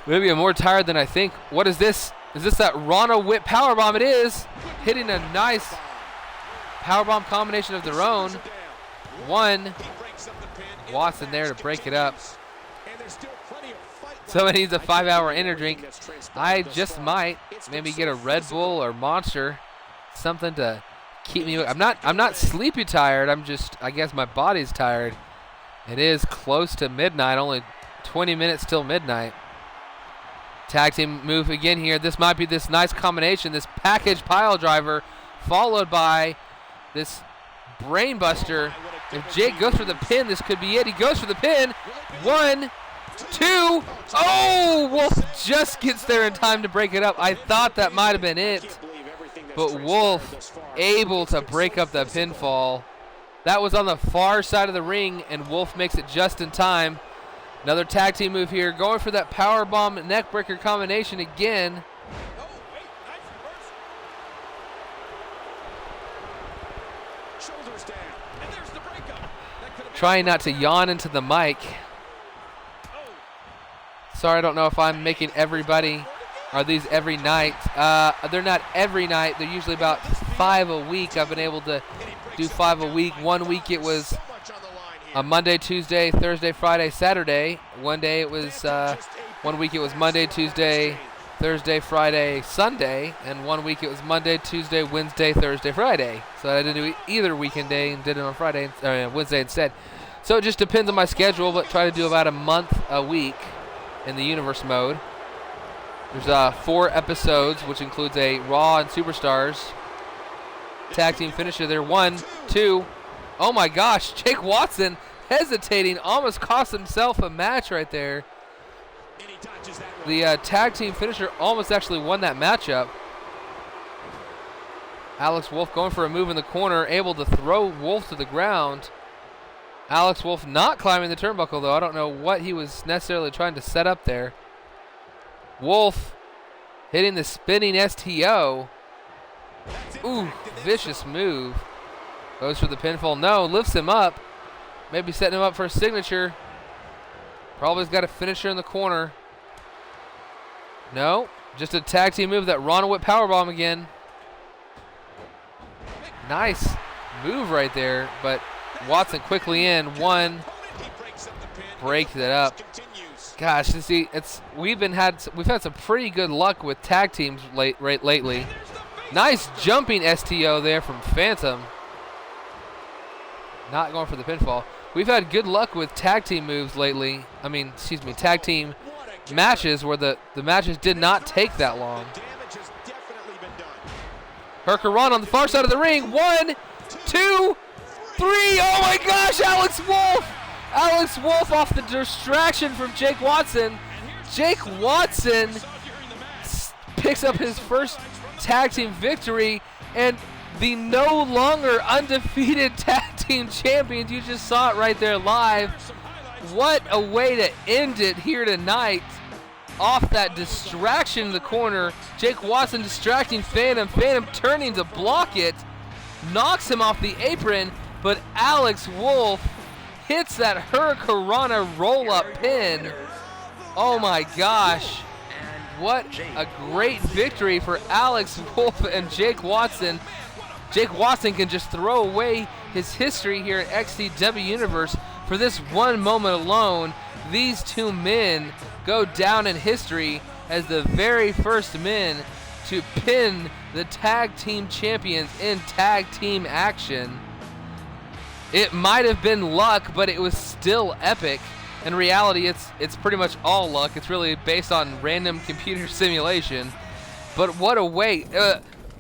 Maybe I'm more tired than I think. What is this? Is this that Rana whip powerbomb? It is. Hitting a nice powerbomb combination of their own. Watson there to break it up. Somebody needs a 5-hour energy drink. I just might maybe get a Red Bull or Monster, something to keep me. I'm not sleepy tired. I guess my body's tired. It is close to midnight. Only 20 minutes till midnight. Tag team move again here. This might be this nice combination. This package pile driver followed by this brain buster. If Jake goes for the pin, this could be it. He goes for the pin. 1, 2. Oh, Wolf just gets there in time to break it up. I thought that might have been it. But Wolf able to break up that pinfall. That was on the far side of the ring, and Wolf makes it just in time. Another tag team move here. Going for that powerbomb neckbreaker combination again. Trying not to yawn into the mic. Sorry, I don't know if I'm making everybody. Are these every night? They're not every night. They're usually about 5 a week. I've been able to do 5 a week. 1 week it was a Monday, Tuesday, Thursday, Friday, Saturday. 1 day it was, 1 week it was Monday, Tuesday, Thursday, Friday, Sunday. And 1 week it was Monday, Tuesday, Wednesday, Thursday, Friday. So I didn't do either weekend day and did it on Friday, Wednesday instead. So it just depends on my schedule, but try to do about a month a week in the Universe mode. There's 4 episodes, which includes a Raw and Superstars tag team finisher there. 1, 2. Oh my gosh, Jake Watson hesitating, almost cost himself a match right there. The tag team finisher almost actually won that matchup. Alex Wolf going for a move in the corner, able to throw Wolf to the ground. Alex Wolf not climbing the turnbuckle though. I don't know what he was necessarily trying to set up there. Wolf hitting the spinning STO. Ooh, vicious move. Goes for the pinfall. No, lifts him up. Maybe setting him up for a signature. Probably's got a finisher in the corner. No, just a tag team move. That Rana whip powerbomb again. Nice move right there, but Watson quickly in. 1, breaks it up. Gosh, see, we've had some pretty good luck with tag teams lately. Nice jumping STO there from Phantom. Not going for the pinfall. We've had good luck with tag team moves lately. Tag team matches where the matches did not take that long. Hurricane on the far side of the ring. 1, 2, 3. Oh my gosh, Alex Wolf! Alex Wolf off the distraction from Jake Watson. Jake Watson picks up his first tag team victory, and the no longer undefeated tag team champions, you just saw it right there live. What a way to end it here tonight. Off that distraction in the corner, Jake Watson distracting Phantom, Phantom turning to block it, knocks him off the apron, but Alex Wolf hits that Hurricanrana roll-up pin. Oh my gosh. What a great victory for Alex Wolf and Jake Watson. Jake Watson can just throw away his history here at XCW Universe for this one moment alone. These two men go down in history as the very first men to pin the tag team champions in tag team action. It might have been luck, but it was still epic. In reality, it's pretty much all luck. It's really based on random computer simulation. But what a way.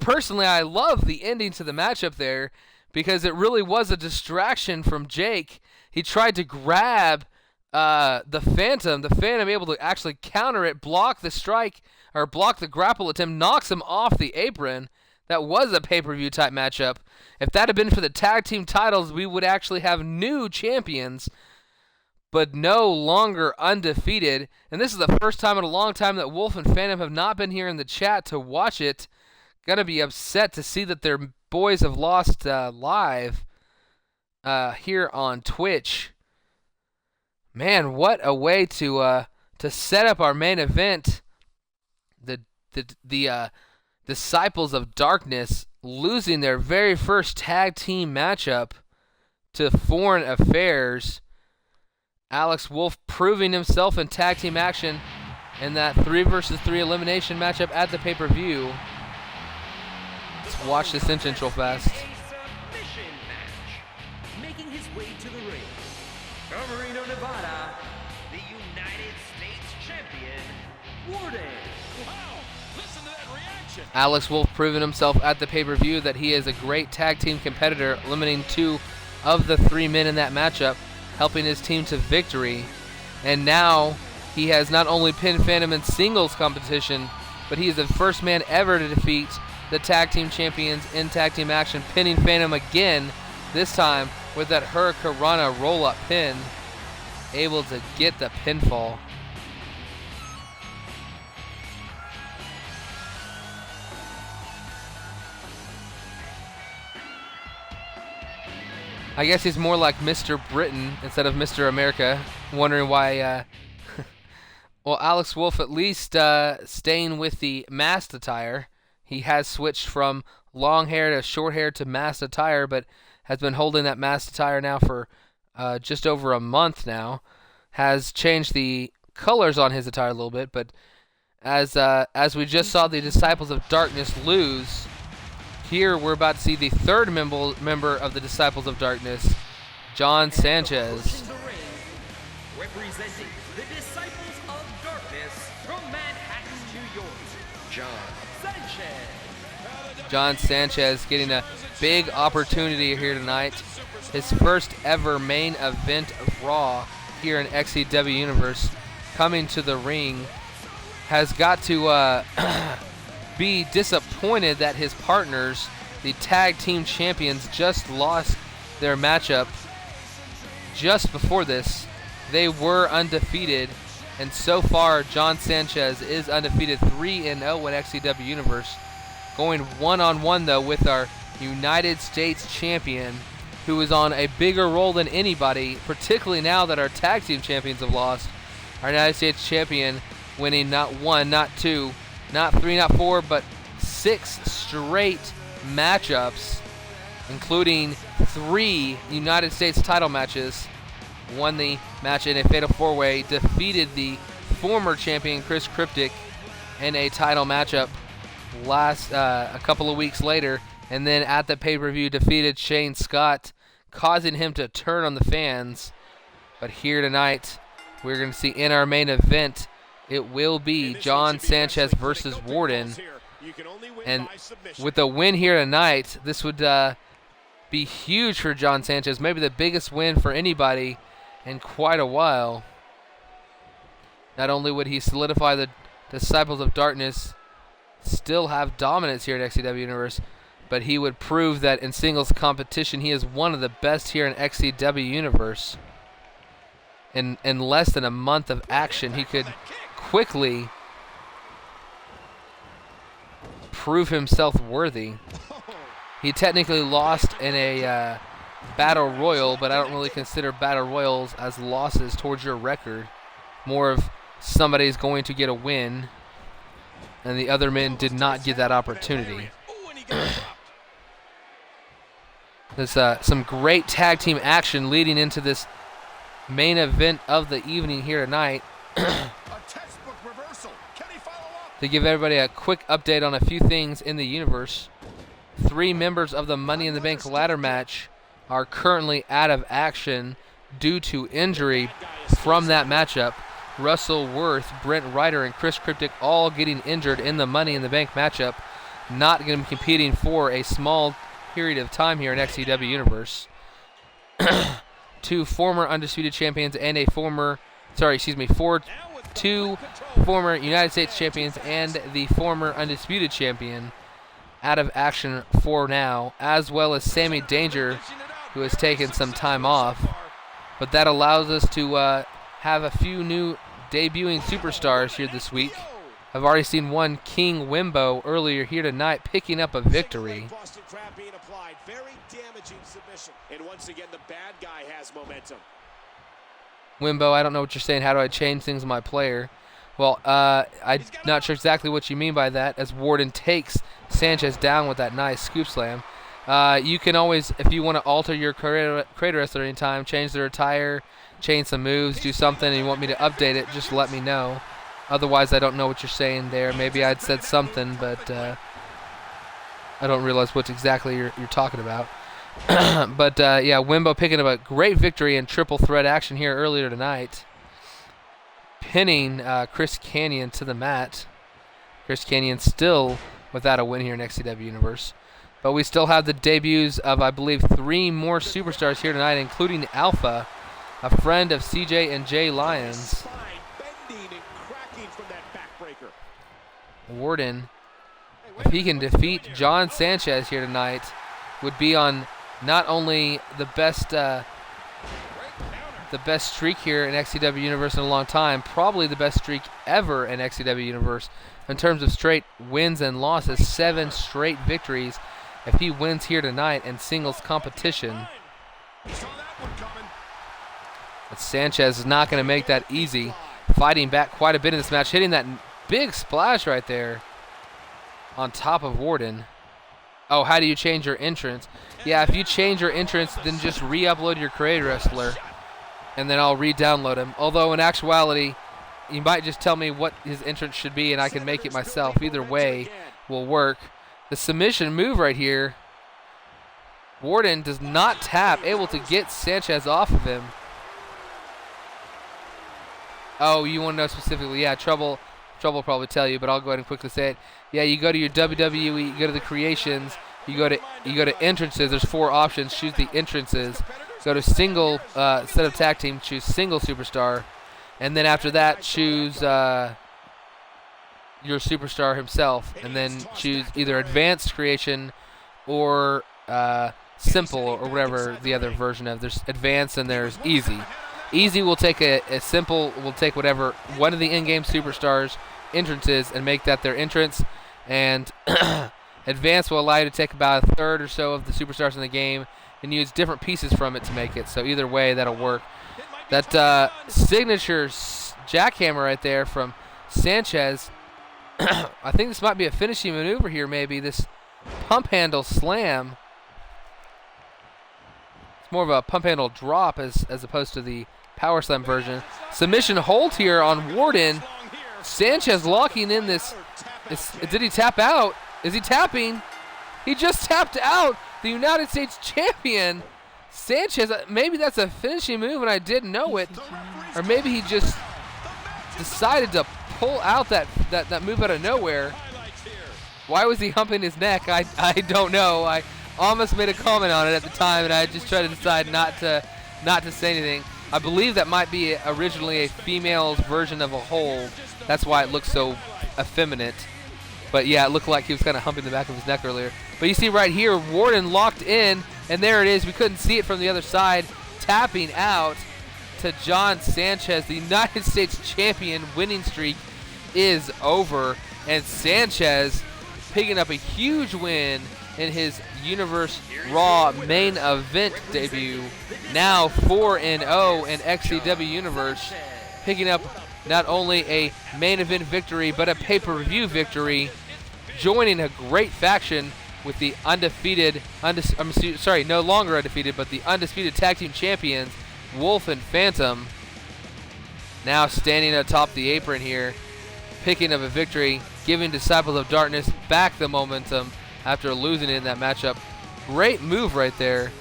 Personally, I love the ending to the matchup there because it really was a distraction from Jake. He tried to grab the Phantom able to actually counter it, block the strike, or block the grapple attempt, knocks him off the apron. That was a pay-per-view type matchup. If that had been for the tag team titles, we would actually have new champions, but no longer undefeated. And this is the first time in a long time that Wolf and Phantom have not been here in the chat to watch it. Gonna be upset to see that their boys have lost live here on Twitch. Man, what a way to set up our main event. The Disciples of Darkness losing their very first tag team matchup to Foreign Affairs. Alex Wolf proving himself in tag team action in that 3 versus 3 elimination matchup at the pay-per-view. Let's watch this entrance real fast. Submission match. Making his way to the ring, from Reno, Nevada, the United States champion, Warden. Wow, listen to that reaction. Alex Wolf proving himself at the pay-per-view that he is a great tag team competitor, eliminating 2 of the 3 men in that matchup, helping his team to victory. And now he has not only pinned Phantom in singles competition, but he is the first man ever to defeat the tag team champions in tag team action, pinning Phantom again, this time with that Hurricanrana roll-up pin, able to get the pinfall. I guess he's more like Mr. Britain instead of Mr. America, wondering why. Well, Alex Wolf at least staying with the masked attire. He has switched from long hair to short hair to masked attire, but has been holding that masked attire now for just over a month now. Has changed the colors on his attire a little bit, but as we just saw the Disciples of Darkness lose, here we're about to see the third member of the Disciples of Darkness, John Sanchez. In the ring, representing the Disciples of Darkness from Manhattan, New York, John Sanchez. John Sanchez getting a big opportunity here tonight. His first ever main event of Raw here in XCW Universe, coming to the ring. Has got to be disappointed that his partners, the tag team champions, just lost their matchup just before this. They were undefeated, and so far John Sanchez is undefeated, 3-0 in XCW Universe, going one-on-one though with our United States champion, who is on a bigger roll than anybody, particularly now that our tag team champions have lost. Our United States champion winning not 1, not 2, not 3, not 4, but 6 straight matchups, including 3 United States title matches. Won the match in a fatal 4-way, defeated the former champion Chris Cryptic in a title matchup a couple of weeks later, and then at the pay-per-view defeated Shane Scott, causing him to turn on the fans. But here tonight, we're going to see in our main event, it will be John Sanchez versus Warden. And with a win here tonight, this would be huge for John Sanchez. Maybe the biggest win for anybody in quite a while. Not only would he solidify the Disciples of Darkness still have dominance here at XCW Universe, but he would prove that in singles competition he is one of the best here in XCW Universe. In less than a month of action, he could quickly prove himself worthy. He technically lost in a battle royal, but I don't really consider battle royals as losses towards your record. More of somebody's going to get a win, and the other men did not get that opportunity. There's some great tag team action leading into this main event of the evening here tonight. To give everybody a quick update on a few things in the universe, 3 members of the Money in the Bank ladder match are currently out of action due to injury from that matchup. Russell Worth, Brent Ryder, and Chris Cryptic all getting injured in the Money in the Bank matchup, not going to be competing for a small period of time here in XCW Universe. 2 former undisputed champions and a former, two former United States champions and the former undisputed champion out of action for now, as well as Sammy Danger, who has taken some time off. But that allows us to have a few new debuting superstars here this week. I've already seen one, King Wimbo, earlier here tonight, picking up a victory. Wimbo, I don't know what you're saying. How do I change things on my player? Well, I'm not sure exactly what you mean by that, as Warden takes Sanchez down with that nice scoop slam. You can always, if you want to alter your creator wrestler anytime, change their attire, change some moves, do something, and you want me to update it, just let me know. Otherwise, I don't know what you're saying there. Maybe I'd said something, but I don't realize what exactly you're talking about. But, yeah, Wimbo picking up a great victory in triple threat action here earlier tonight, pinning Chris Canyon to the mat. Chris Canyon still without a win here in XCW Universe. But we still have the debuts of, I believe, 3 more superstars here tonight, including Alpha, a friend of CJ and Jay Lyons. Warden, if he can defeat John Sanchez here tonight, would be on not only the best streak here in XCW Universe in a long time, probably the best streak ever in XCW Universe in terms of straight wins and losses, 7 straight victories. If he wins here tonight in singles competition, but Sanchez is not going to make that easy. Fighting back quite a bit in this match, hitting that big splash right there on top of Warden. Oh, how do you change your entrance? Yeah, if you change your entrance, then just re-upload your creator wrestler, and then I'll re-download him. Although in actuality, you might just tell me what his entrance should be, and I can make it myself. Either way will work. The submission move right here. Warden does not tap, able to get Sanchez off of him. Oh, you want to know specifically? Yeah, Trouble will probably tell you, but I'll go ahead and quickly say it. Yeah, you go to your WWE, you go to the creations, you go to entrances. There's 4 options. Choose the entrances. Go to single instead of tag team. Choose single superstar, and then after that, choose your superstar himself, and then choose either advanced creation or simple or whatever the other version of. There's advanced and there's easy. Easy will take a simple, will take whatever one of the in-game superstars entrances and make that their entrance, and advanced will allow you to take about a third or so of the superstars in the game and use different pieces from it to make it. So either way, that'll work. That signature jackhammer right there from Sanchez. I think this might be a finishing maneuver here, maybe. This pump handle slam. It's more of a pump handle drop as opposed to the power slam version. Submission hold here on Warden. Sanchez locking in this. Did he tap out? Is he tapping? He just tapped out. The United States champion, Sanchez. Maybe that's a finishing move and I didn't know it. Or maybe he just decided to pull out that move out of nowhere. Why was he humping his neck? I don't know. I almost made a comment on it at the time, and I just tried to decide not to say anything. I believe that might be originally a female's version of a hold. That's why it looks so effeminate. But yeah, it looked like he was kind of humping the back of his neck earlier. But you see right here, Warden locked in, and there it is. We couldn't see it from the other side. Tapping out to John Sanchez. The United States champion winning streak is over. And Sanchez picking up a huge win in his Universe Raw main event debut. Now 4-0 in XCW Universe. Picking up not only a main event victory, but a pay-per-view victory. Joining a great faction with the undefeated, no longer undefeated, but the undisputed tag team champions, Wolf and Phantom. Now standing atop the apron here, picking up a victory, giving Disciples of Darkness back the momentum after losing in that matchup. Great move right there.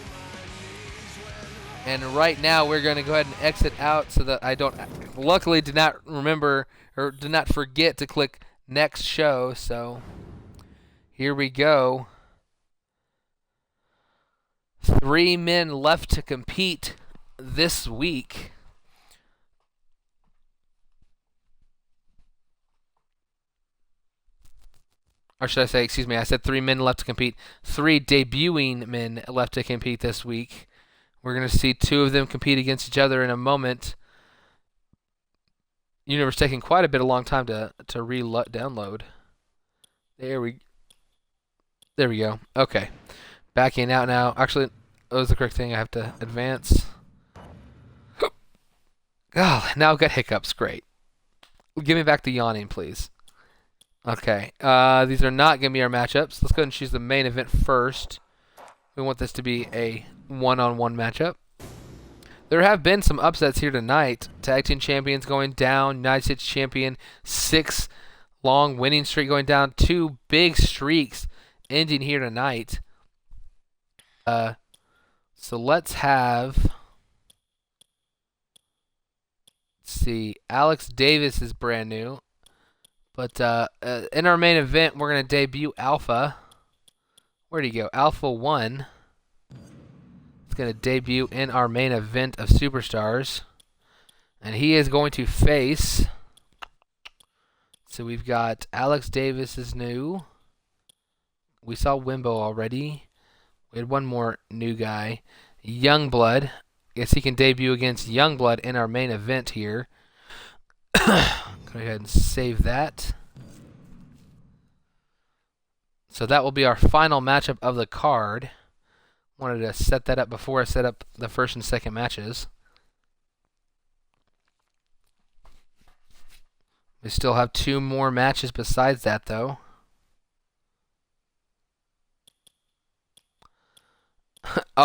And right now we're going to go ahead and exit out so that I don't, luckily did not remember or did not forget to click next show. So here we go. 3 men left to compete this week. Or should I say, excuse me, I said 3 men left to compete. 3 debuting men left to compete this week. We're going to see 2 of them compete against each other in a moment. Universe taking quite a bit of long time to download. There we go. Okay. Backing out now. Actually, that was the correct thing. I have to advance. Oh, now I've got hiccups. Great. Give me back the yawning, please. Okay. These are not going to be our matchups. Let's go ahead and choose the main event first. We want this to be a one-on-one matchup. There have been some upsets here tonight. Tag team champions going down. United States champion 6 long winning streak going down. 2 big streaks ending here tonight. So let's have. Let's see. Alex Davis is brand new. But in our main event, we're going to debut Alpha. Where'd he go? Alpha 1. It's going to debut in our main event of Superstars. And he is going to face. So we've got Alex Davis is new. We saw Wimbo already. We had one more new guy. Youngblood. Guess he can debut against Youngblood in our main event here. Go ahead and save that. So that will be our final matchup of the card. Wanted to set that up before I set up the first and second matches. We still have 2 more matches besides that, though.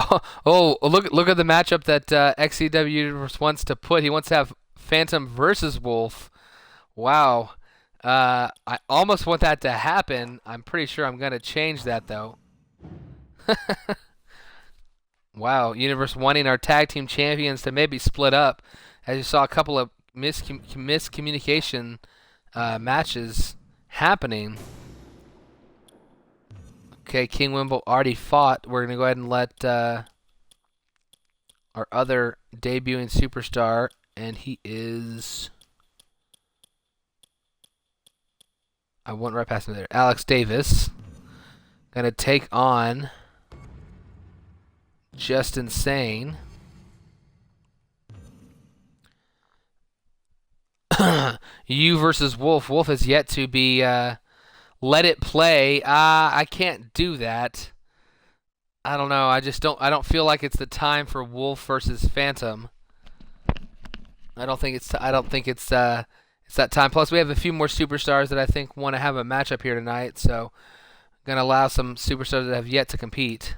Look at the matchup that XCW wants to put. He wants to have Phantom versus Wolf. Wow. I almost want that to happen. I'm pretty sure I'm going to change that, though. Wow. Universe wanting our tag team champions to maybe split up. As you saw a couple of miscommunication matches happening. Okay, King Wimble already fought. We're going to go ahead and let our other debuting superstar, and he is... I went right past him there. Alex Davis. Going to take on Just Insane. You versus Wolf. Wolf has yet to be let it play. I can't do that. I don't know. I don't feel like it's the time for Wolf versus Phantom. I don't think it's that time. Plus, we have a few more superstars that I think want to have a matchup here tonight. So, I'm going to allow some superstars that have yet to compete.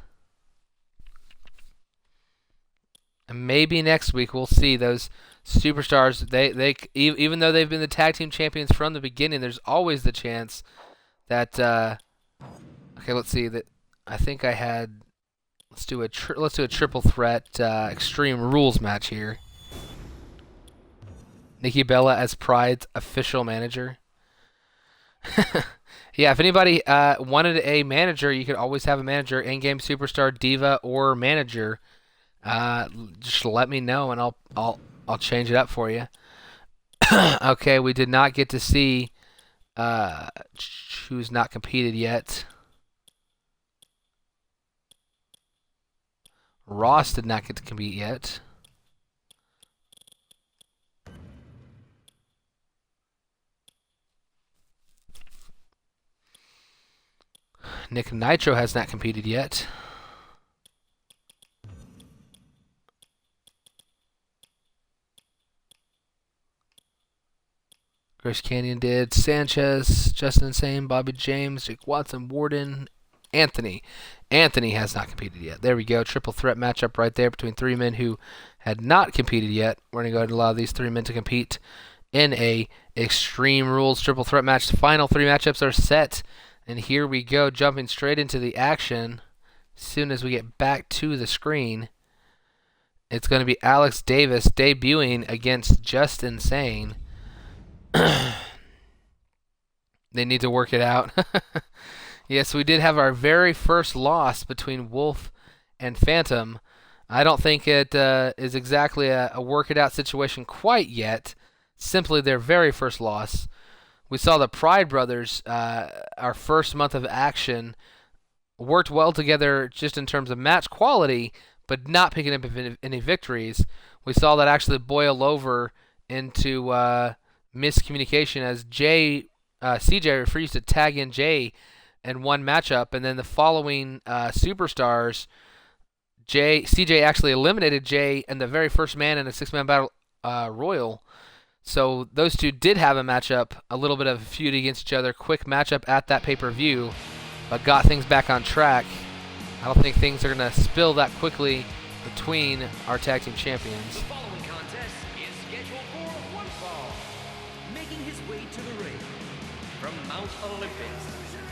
And maybe next week we'll see those superstars. They even though they've been the tag team champions from the beginning, there's always the chance that. Okay, let's see. That I think I had. Let's do a triple threat Extreme Rules match here. Nikki Bella as Pride's official manager. Yeah, if anybody wanted a manager, you could always have a manager, in-game superstar, diva, or manager. Just let me know, and I'll change it up for you. Okay, we did not get to see who's not competed yet. Ross did not get to compete yet. Nick Nitro has not competed yet. Chris Canyon did. Sanchez, Justin Insane, Bobby James, Jake Watson, Warden, Anthony. Anthony has not competed yet. There we go. Triple threat matchup right there between three men who had not competed yet. We're going to go ahead and allow these three men to compete in a Extreme Rules triple threat match. The final three matchups are set. And here we go, jumping straight into the action. As soon as we get back to the screen, it's going to be Alex Davis debuting against Just Insane. They need to work it out. Yes, we did have our very first loss between Wolf and Phantom. I don't think it is exactly a work it out situation quite yet. Simply their very first loss. We saw the Pride Brothers, our first month of action, worked well together just in terms of match quality, but not picking up any victories. We saw that actually boil over into miscommunication as CJ refused to tag in Jay in one matchup, and then the following superstars, CJ actually eliminated Jay in the very first man in a six-man battle royal. So those two did have a matchup, a little bit of a feud against each other, quick matchup at that pay-per-view, but got things back on track. I don't think things are going to spill that quickly between our tag team champions. The following contest is scheduled for one fall. Making his way to the ring from Mount Olympus,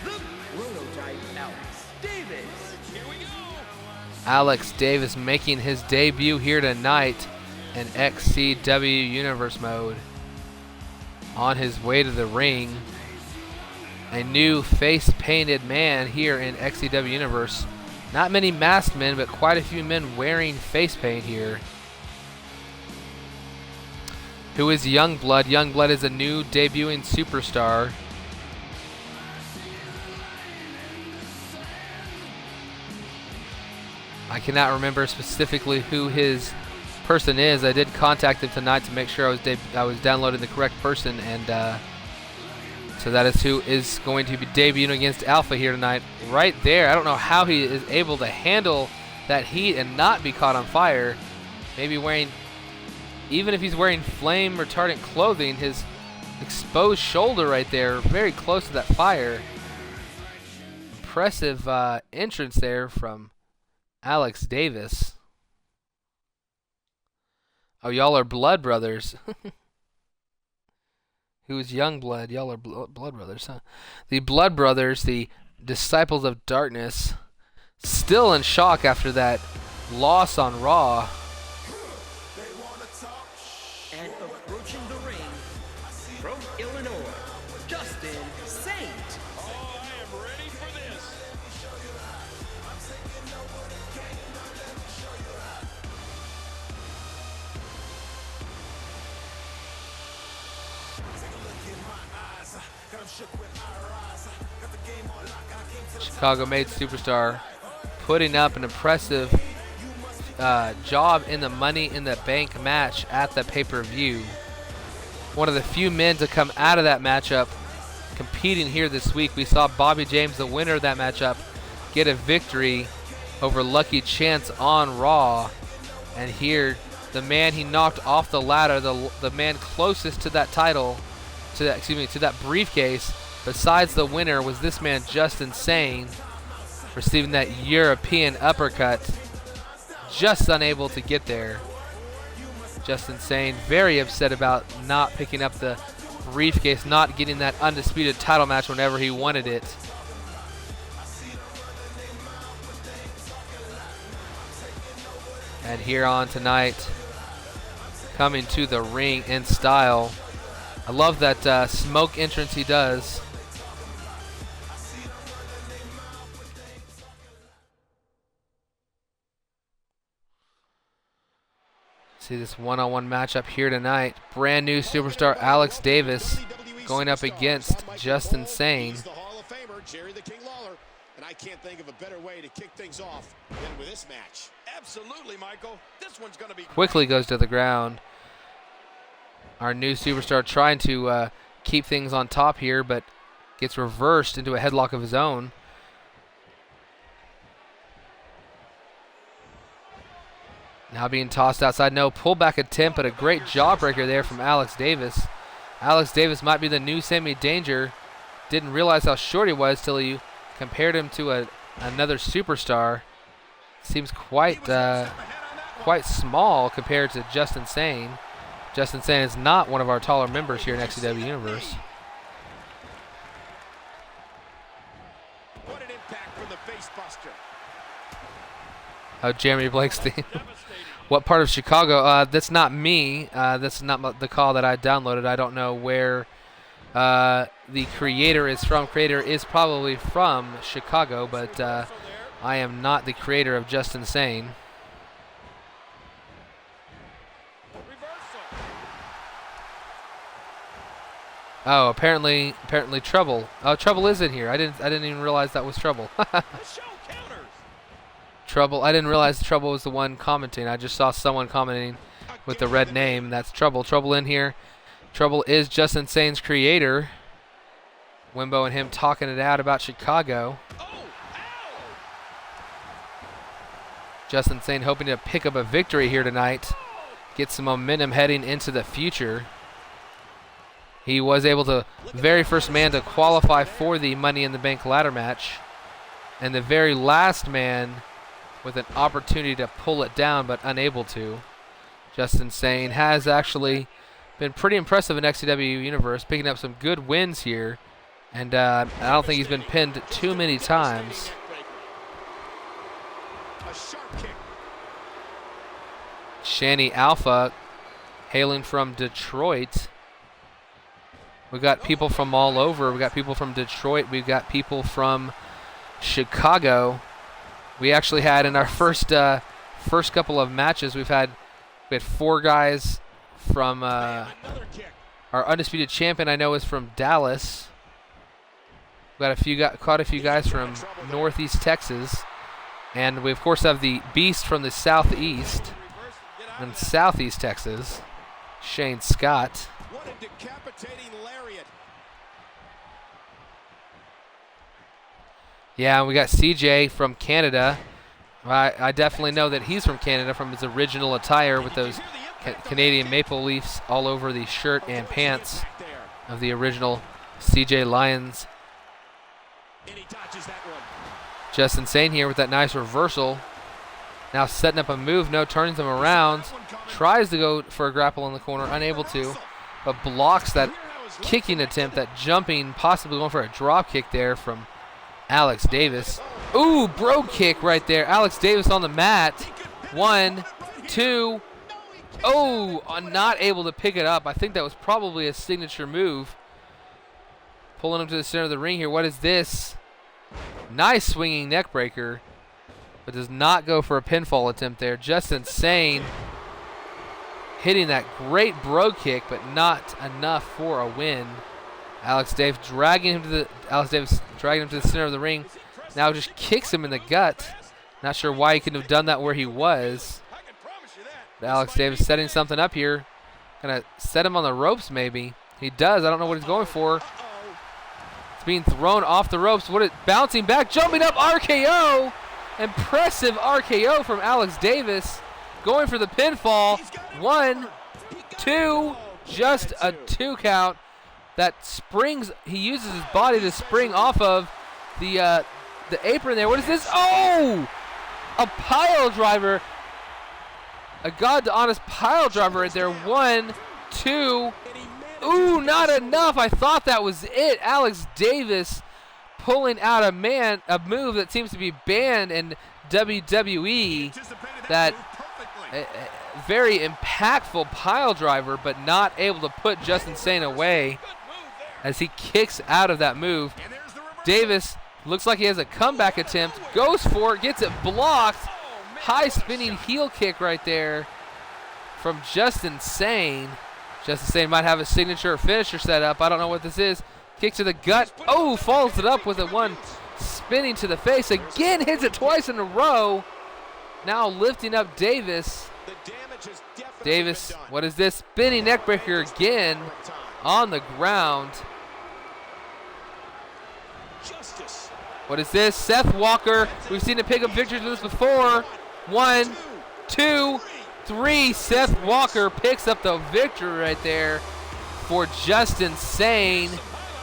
the chronotype Alex Davis. Here we go. Alex Davis making his debut here tonight in XCW Universe mode. On his way to the ring, a new face-painted man here in XCW Universe. Not many masked men, but quite a few men wearing face paint here. Who is Youngblood? Youngblood is a new debuting superstar. I cannot remember specifically who his person is. I did contact him tonight to make sure I was downloading the correct person, and so that is who is going to be debuting against Alpha here tonight. Right there. I don't know how he is able to handle that heat and not be caught on fire. Maybe wearing, even if he's wearing flame retardant clothing, his exposed shoulder right there, very close to that fire. Impressive entrance there from Alex Davis. Oh, y'all are Blood Brothers. Who's Youngblood? Y'all are Blood Brothers, huh? The Blood Brothers, the Disciples of Darkness, still in shock after that loss on Raw. And approaching the ring from Illinois, Justin Saint. Oh, I am ready for this. Chicago-made superstar, putting up an impressive job in the Money in the Bank match at the pay-per-view. One of the few men to come out of that matchup competing here this week. We saw Bobby James, the winner of that matchup, get a victory over Lucky Chance on Raw. And here, the man he knocked off the ladder, the man closest to that title, to that briefcase, besides the winner, was this man, Just Insane, receiving that European uppercut. Just unable to get there. Just Insane, very upset about not picking up the briefcase, not getting that undisputed title match whenever he wanted it. And here on tonight, coming to the ring in style. I love that smoke entrance he does. See this one-on-one matchup here tonight. Brand new superstar Alex Davis going up against Just Insane. He's the Hall of Famer, Jerry the King Lawler. And I can't think of a better way to kick things off than with this match. Absolutely, Michael. This one's going to be Quickly goes to the ground. Our new superstar trying to keep things on top here, but gets reversed into a headlock of his own. Now being tossed outside. No pullback attempt, but a great jawbreaker there from Alex Davis. Alex Davis might be the new Sammy Danger. Didn't realize how short he was till he compared him to another superstar. Seems quite small compared to Just Insane. Just Insane is not one of our taller members here in XCW Universe. What an impact from the face buster. Oh, Jeremy Blake's theme. What part of Chicago? That's not me. That's not the call that I downloaded. I don't know where the creator is from. Creator is probably from Chicago, but I am not the creator of Just Insane. Oh, apparently Trouble. Oh, Trouble is in here. I didn't even realize that was Trouble. Trouble. I didn't realize Trouble was the one commenting. I just saw someone commenting with the red name. That's Trouble. Trouble in here. Trouble is Just Insane's creator. Wimbo and him talking it out about Chicago. Just Insane hoping to pick up a victory here tonight. Get some momentum heading into the future. He was able to, very first man to qualify for the Money in the Bank ladder match. And the very last man with an opportunity to pull it down, but unable to. Just Insane has actually been pretty impressive in XCW Universe, picking up some good wins here. And I don't think he's been pinned too many times. Shanny Alpha, hailing from Detroit. We've got people from all over. We've got people from Detroit. We've got people from Chicago. We actually had in our first couple of matches, we had 4 guys from our undisputed champion. I know is from Dallas. We got quite a few guys from Northeast Texas, and we of course have the Beast from the Southeast and Southeast Texas, Shane Scott. What a decapitating lariat. Yeah, and we got CJ from Canada. I definitely know that he's from Canada from his original attire with those Canadian maple leafs all over the shirt and pants of the original CJ Lions. Just Insane here with that nice reversal. Now setting up a move, no, turns him around. Tries to go for a grapple in the corner, unable to, but blocks that kicking attempt, that jumping, possibly going for a drop kick there from Alex Davis. Ooh, bro kick right there. Alex Davis on the mat. 1, 2. Oh, not able to pick it up. I think that was probably a signature move. Pulling him to the center of the ring here. What is this? Nice swinging neck breaker, but does not go for a pinfall attempt there. Just Insane hitting that great bro kick, but not enough for a win. Alex Davis dragging him to the center of the ring. Now just kicks him in the gut. Not sure why he couldn't have done that where he was. But Alex Davis setting something up here. Gonna set him on the ropes maybe. He does. I don't know what he's going for. It's being thrown off the ropes. Bouncing back, jumping up, RKO. Impressive RKO from Alex Davis. Going for the pinfall. 1, 2, just a 2 count. That springs, he uses his body to spring off of the apron there. What is this? Oh! A pile driver. A God to honest pile driver right there. 1, 2. Ooh, not enough. I thought that was it. Alex Davis pulling out a move that seems to be banned in WWE. That very impactful pile driver, but not able to put Just Insane away as he kicks out of that move. Davis looks like he has a comeback attempt, goes for it, gets it blocked. High spinning heel kick right there from Just Insane. Justin Sane might have a signature or finisher set up. I don't know what this is. Kick to the gut. Oh, follows it up with a one spinning to the face. Again, hits it twice in a row. Now lifting up Davis. Davis, what is this? Spinning neckbreaker again on the ground. What is this? Seth Walker. We've seen him pick up victories with this before. 1, 2, 3. Seth Walker picks up the victory right there for Justin Sane.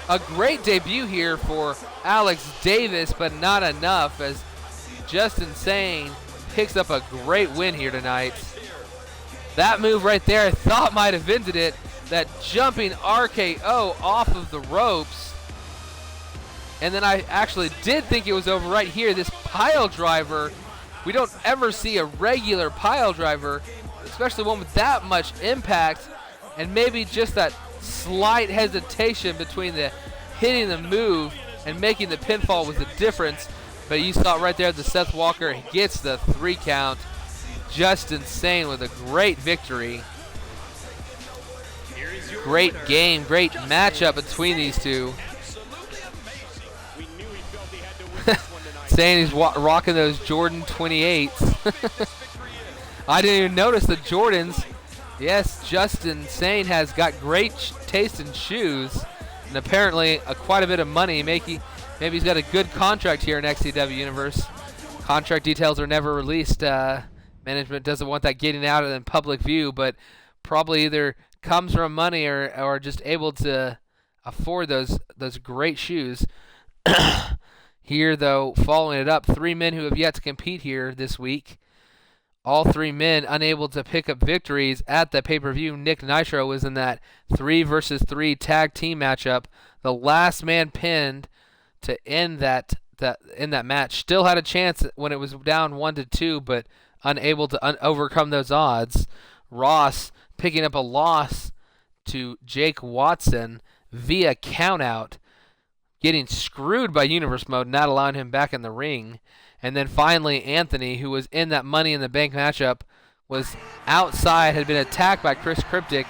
A great debut here for Alex Davis, but not enough as Justin Sane picks up a great win here tonight. That move right there I thought might have ended it. That jumping RKO off of the ropes. And then I actually did think it was over right here. This pile driver. We don't ever see a regular pile driver, especially one with that much impact. And maybe just that slight hesitation between the hitting the move and making the pinfall was the difference. But you saw it right there. The Seth Walker gets the 3 count. Justin Sane with a great victory. Great game, great matchup between these two. Saying he's rocking those Jordan 28s. I didn't even notice the Jordans. Yes, Justin Sane has got great taste in shoes, and apparently quite a bit of money. Maybe he's got a good contract here in XCW Universe. Contract details are never released. Management doesn't want that getting out in public view, but probably either comes from money or just able to afford those great shoes. Here, though, following it up, 3 men who have yet to compete here this week. All 3 men unable to pick up victories at the pay-per-view. Nick Nitro was in that 3 versus 3 tag team matchup. The last man pinned to end that match. Still had a chance when it was down 1-2, but unable to overcome those odds. Ross picking up a loss to Jake Watson via countout, getting screwed by Universe Mode, not allowing him back in the ring. And then finally, Anthony, who was in that Money in the Bank matchup, was outside, had been attacked by Chris Cryptic,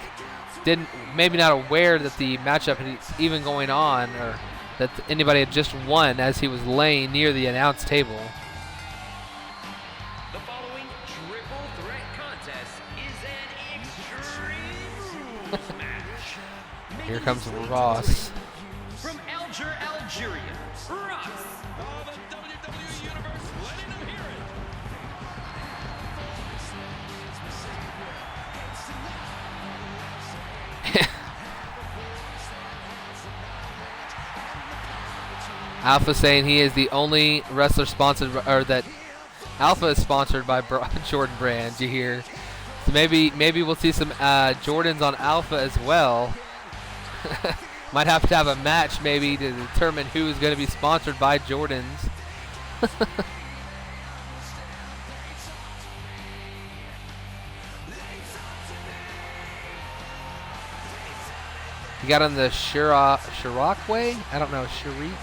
maybe not aware that the matchup had even going on or that anybody had just won as he was laying near the announce table. The following triple threat contest is an extreme match. Here comes Ross. From Alger, Algeria, Ross. Oh, the WWE Universe letting them hear it. Alpha saying he is the only wrestler sponsored, or that Alpha is sponsored by Jordan Brand. You hear? So maybe we'll see some Jordans on Alpha as well. Might have to have a match maybe to determine who is going to be sponsored by Jordans. He got on the Chirac way? I don't know. Chiriq?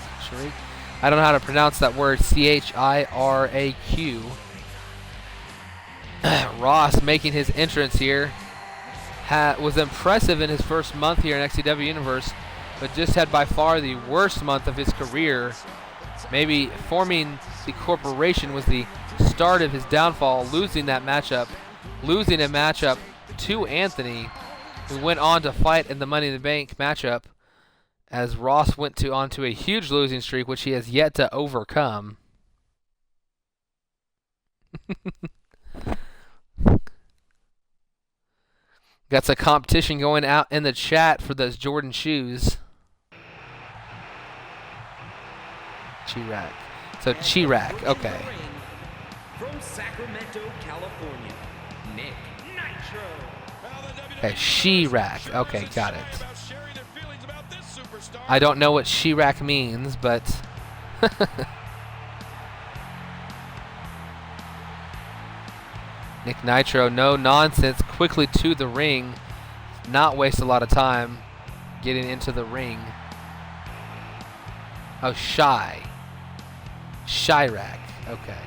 I don't know how to pronounce that word. C-H-I-R-A-Q. Ross making his entrance here. Was impressive in his first month here in XCW Universe, but just had by far the worst month of his career. Maybe forming the corporation was the start of his downfall, losing a matchup to Anthony, who went on to fight in the Money in the Bank matchup, as Ross went onto a huge losing streak, which he has yet to overcome. Got some competition going out in the chat for those Jordan shoes. Chirac. So Chirac, okay. From Sacramento, California, Nick Nitro. Okay, Chirac. Okay, got it. I don't know what Chirac means, but Nick Nitro, no nonsense, quickly to the ring. Not waste a lot of time getting into the ring. Oh, Chirac. Okay.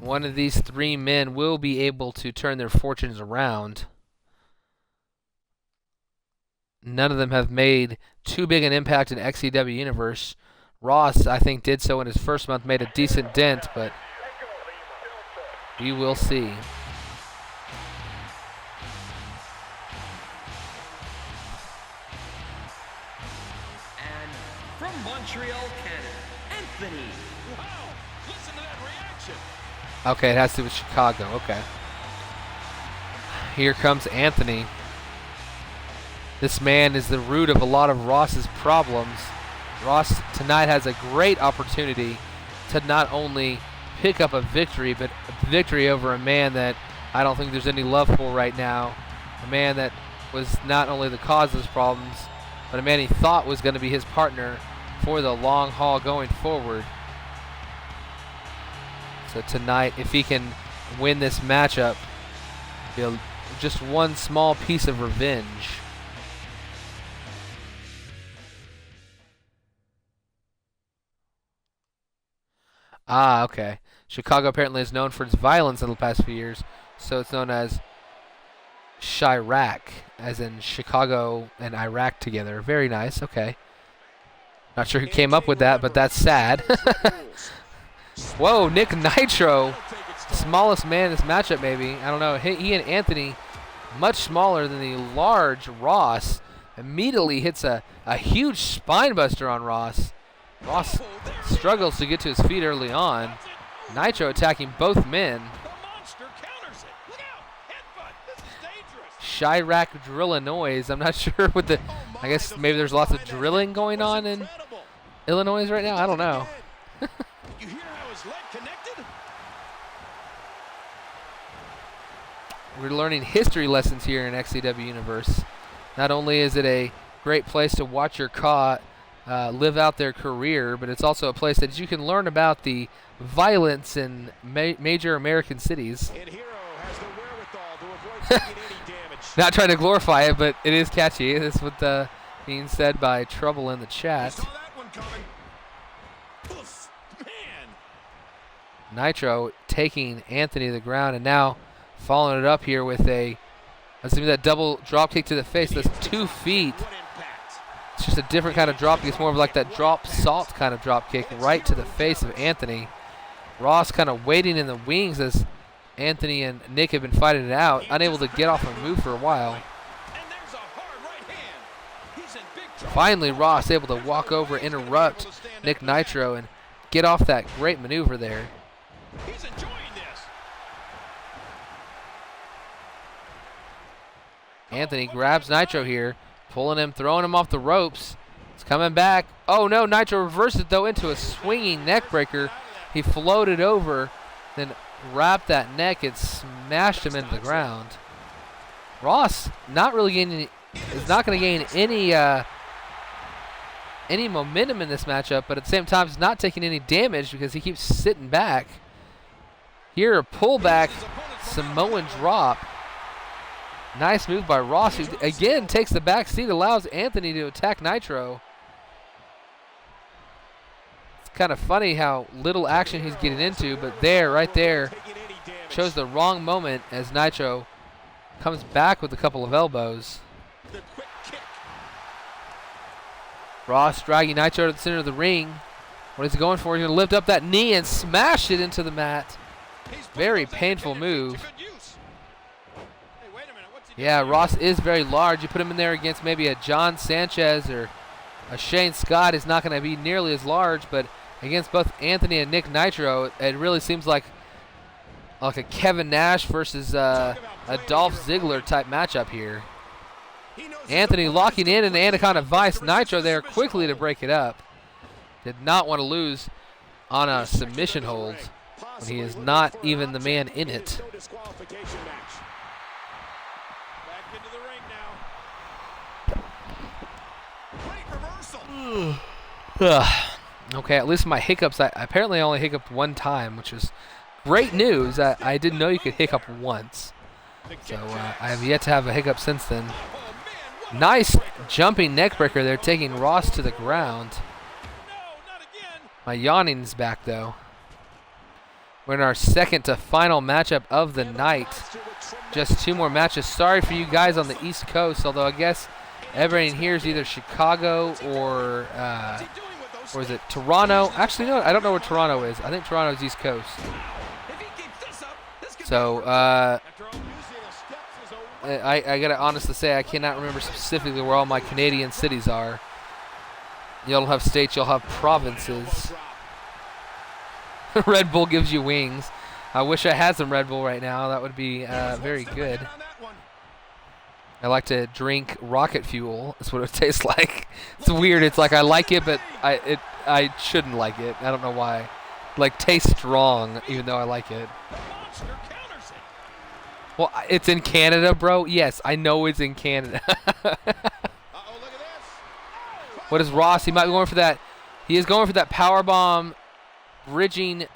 one of these three men will be able to turn their fortunes around. None of them have made too big an impact in XCW Universe. Ross, I think, did so in his first month, made a decent dent, but we will see. And from Montreal, Canada, Anthony. Wow, listen to that reaction. Okay, it has to do with Chicago. Okay. Here comes Anthony. This man is the root of a lot of Ross's problems. Ross tonight has a great opportunity to not only pick up a victory, but a victory over a man that I don't think there's any love for right now. A man that was not only the cause of his problems, but a man he thought was going to be his partner for the long haul going forward. So tonight, if he can win this matchup, he'll just one small piece of revenge. Ah, okay. Chicago apparently is known for its violence in the past few years, so it's known as Chirac, as in Chicago and Iraq together. Very nice, okay. Not sure who came up with that, but that's sad. Whoa, Nick Nitro, smallest man in this matchup maybe. I don't know. He and Anthony, much smaller than the large Ross, immediately hits a huge spine buster on Ross. Ross struggles to get to his feet early on. Nitro attacking both men. Chirac Drillinois. I'm not sure what the. I guess maybe there's lots of drilling going on in Illinois right now. I don't know. You hear how his leg connected? We're learning history lessons here in XCW Universe. Not only is it a great place to watch your KA live out their career, but it's also a place that you can learn about the violence in major American cities. And Hero has the wherewithal to avoid taking any damage. Not trying to glorify it, but it is catchy. That's what being said by Trouble in the chat. Saw that one coming. Oof, man. Nitro taking Anthony to the ground and now following it up here with let's see that double drop kick to the face. That's 2 feet. What impact. It's just a different kind of drop kick. It's more of like that drop salt kind of drop kick right to the face of Anthony. Ross kind of waiting in the wings as Anthony and Nick have been fighting it out, unable to get off a move for a while. And there's a hard right hand. He's in big trouble. Finally, Ross able to walk over, interrupt Nick Nitro, and get off that great maneuver there. He's enjoying this. Anthony grabs Nitro here, pulling him, throwing him off the ropes. It's coming back. Oh no, Nitro reversed it though into a swinging neck breaker. He floated over, then wrapped that neck and smashed him into the ground. Ross not really gaining, is not going to gain any momentum in this matchup, but at the same time is not taking any damage because he keeps sitting back. Here, a pullback Samoan drop. Nice move by Ross, who again takes the back seat, allows Anthony to attack Nitro. It's kind of funny how little action he's getting into, but right there, chose the wrong moment as Nitro comes back with a couple of elbows. Ross dragging Nitro to the center of the ring. What is he going for? He's going to lift up that knee and smash it into the mat. Very painful move. Yeah, Ross is very large. You put him in there against maybe a John Sanchez or a Shane Scott, is not going to be nearly as large, but against both Anthony and Nick Nitro, it really seems like a Kevin Nash versus a Dolph Ziggler type matchup here. Anthony locking in the Anaconda Vice. Nitro there quickly to break it up. Did not want to lose on a submission hold when he is not even the man in it. Okay, at least my hiccups, I apparently only hiccuped one time, which is great news. I didn't know you could hiccup once. So I have yet to have a hiccup since then. Nice jumping neck breaker there, taking Ross to the ground. My yawning's back though. We're in our second to final matchup of the night. Just 2 more matches. Sorry for you guys on the East Coast, although I guess everybody in here is either Chicago or is it Toronto? Actually, no, I don't know where Toronto is. I think Toronto's East Coast. So I gotta honestly say I cannot remember specifically where all my Canadian cities are. Y'all have states, y'all have provinces. Red Bull gives you wings. I wish I had some Red Bull right now. That would be very good. I like to drink rocket fuel. That's what it tastes like. It's weird. It's like I like it, but I shouldn't like it. I don't know why. Like tastes strong, even though I like it. Well, it's in Canada, bro. Yes, I know it's in Canada. What is Ross? He might be going for that. He is going for that power bomb, bridging.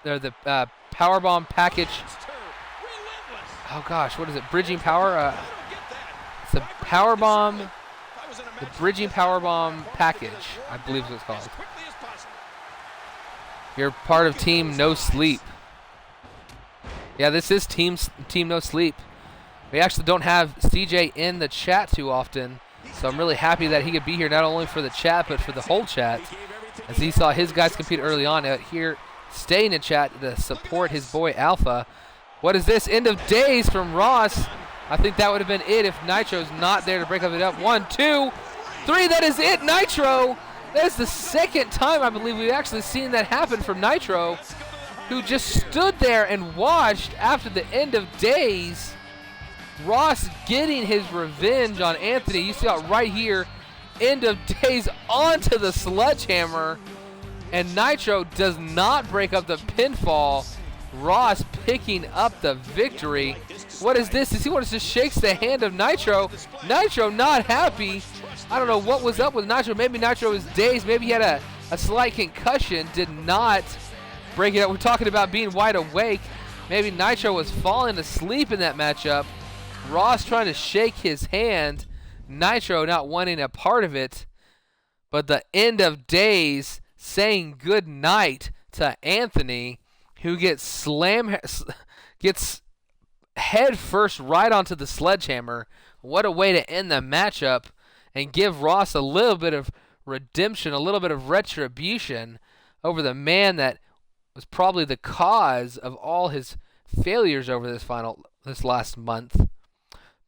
The power bomb package. Oh gosh, what is it? Bridging power. It's the power bomb. The bridging power bomb package, I believe is what it's called. You're part of Team No Sleep. Yeah, this is Team No Sleep. We actually don't have CJ in the chat too often, so I'm really happy that he could be here not only for the chat but for the whole chat, as he saw his guys compete early on. Out here, staying in chat to support his boy Alpha. What is this? End of days from Ross. I think that would have been it if Nitro's not there to break up it up. 1, 2, 3. That is it, Nitro. That is the second time I believe we've actually seen that happen from Nitro, who just stood there and watched after the end of days. Ross getting his revenge on Anthony. You see it right here. End of days onto the sledgehammer. And Nitro does not break up the pinfall. Ross picking up the victory. What is this? Is he just shakes the hand of Nitro? Nitro not happy. I don't know what was up with Nitro. Maybe Nitro was dazed. Maybe he had a slight concussion. Did not break it up. We're talking about being wide awake. Maybe Nitro was falling asleep in that matchup. Ross trying to shake his hand. Nitro not wanting a part of it. But the end of days saying good night to Anthony, who gets head first right onto the sledgehammer. What a way to end the matchup and give Ross a little bit of redemption, a little bit of retribution over the man that was probably the cause of all his failures over this last month.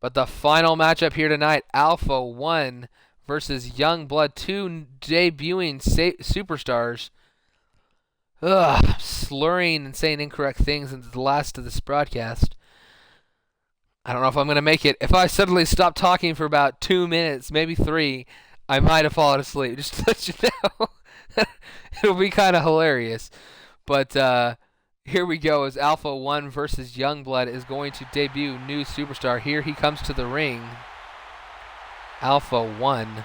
But the final matchup here tonight, Alpha 1 versus Youngblood, 2 debuting superstars. Slurring and saying incorrect things into the last of this broadcast. I don't know if I'm going to make it. If I suddenly stop talking for about 2 minutes, maybe 3, I might have fallen asleep. Just to let you know. It'll be kind of hilarious. But here we go as Alpha 1 versus Youngblood is going to debut new superstar. Here he comes to the ring. Alpha 1.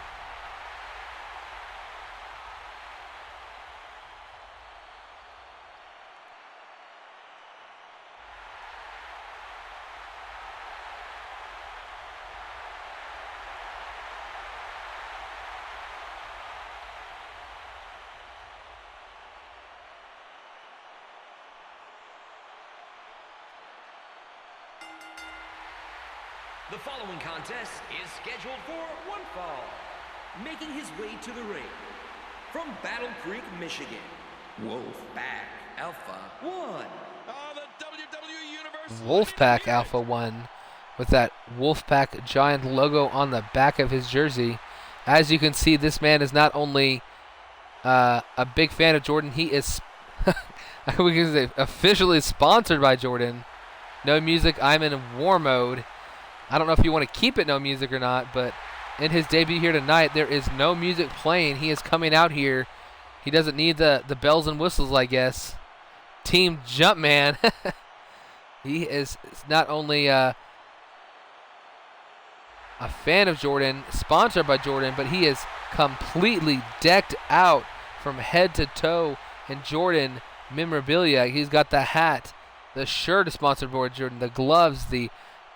The following contest is scheduled for one fall. Making his way to the ring, from Battle Creek, Michigan, Wolfpack Alpha 1. The WWE Universe. Wolfpack Alpha 1 with that Wolfpack giant logo on the back of his jersey. As you can see, this man is not only a big fan of Jordan, he is we can say officially sponsored by Jordan. No music, I'm in war mode. I don't know if you want to keep it no music or not, but in his debut here tonight, there is no music playing. He is coming out here. He doesn't need the bells and whistles, I guess. Team Jumpman. He is not only a fan of Jordan, sponsored by Jordan, but he is completely decked out from head to toe in Jordan memorabilia. He's got the hat, the shirt is sponsored by Jordan, the gloves, the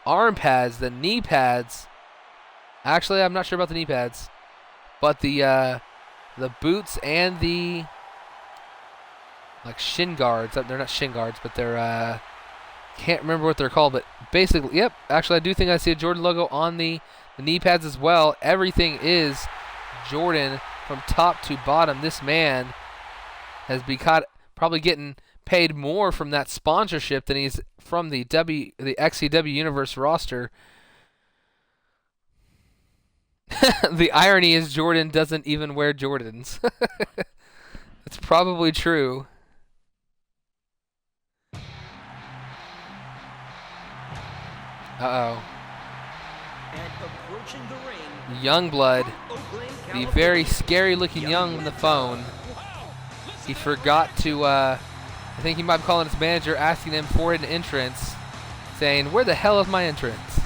arm pads, the knee pads. Actually, I'm not sure about the knee pads, but the boots and the like shin guards. They're not shin guards, but they're can't remember what they're called. But basically, yep. Actually, I do think I see a Jordan logo on the knee pads as well. Everything is Jordan from top to bottom. This man has become probably getting paid more from that sponsorship than he's from the XCW Universe roster. The irony is Jordan doesn't even wear Jordans. It's probably true. Uh-oh. Youngblood, the very scary-looking Young on the phone. He forgot to, I think he might be calling his manager, asking him for an entrance, saying, "Where the hell is my entrance?"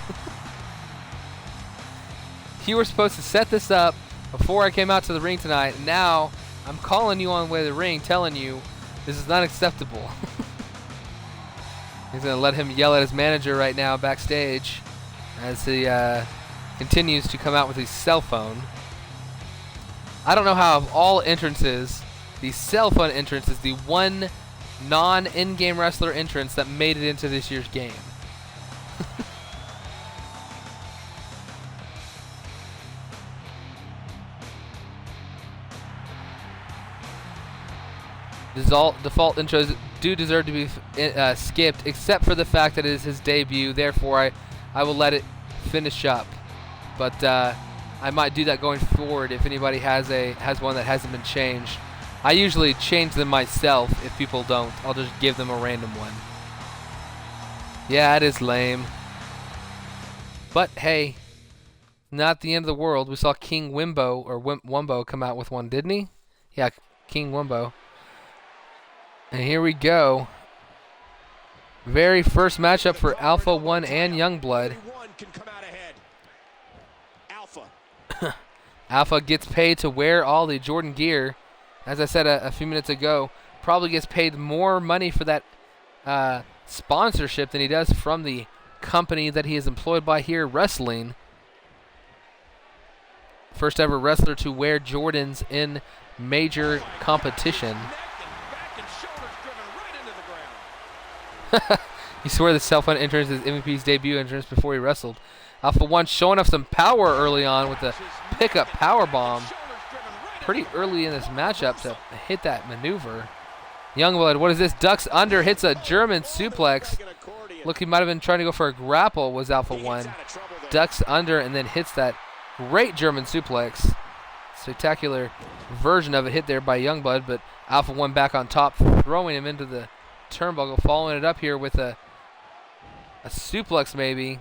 You were supposed to set this up before I came out to the ring tonight, and now I'm calling you on the way to the ring, telling you this is not acceptable. He's going to let him yell at his manager right now backstage as he continues to come out with his cell phone. I don't know how of all entrances, the cell phone entrance is the one non-in-game wrestler entrance that made it into this year's game. Default intros do deserve to be skipped, except for the fact that it is his debut. Therefore, I will let it finish up. But I might do that going forward if anybody has one that hasn't been changed. I usually change them myself. If people don't, I'll just give them a random one. Yeah, it is lame. But hey, not the end of the world. We saw King Wimbo or Wumbo come out with one, didn't he? Yeah, King Wumbo. And here we go. Very first matchup for Alpha 1 and Youngblood. Alpha gets paid to wear all the Jordan gear. As I said a few minutes ago, probably gets paid more money for that sponsorship than he does from the company that he is employed by here wrestling. First ever wrestler to wear Jordans in major competition. You swear the cell phone entrance is MVP's debut entrance before he wrestled. Alpha 1 showing off some power early on with the pickup power bomb. Pretty early in this matchup to hit that maneuver. Youngblood, what is this? Ducks under, hits a German suplex. Look, he might have been trying to go for a grapple, was Alpha 1. Ducks under and then hits that great German suplex. Spectacular version of it hit there by Youngblood, but Alpha 1 back on top, throwing him into the turnbuckle, following it up here with a suplex maybe.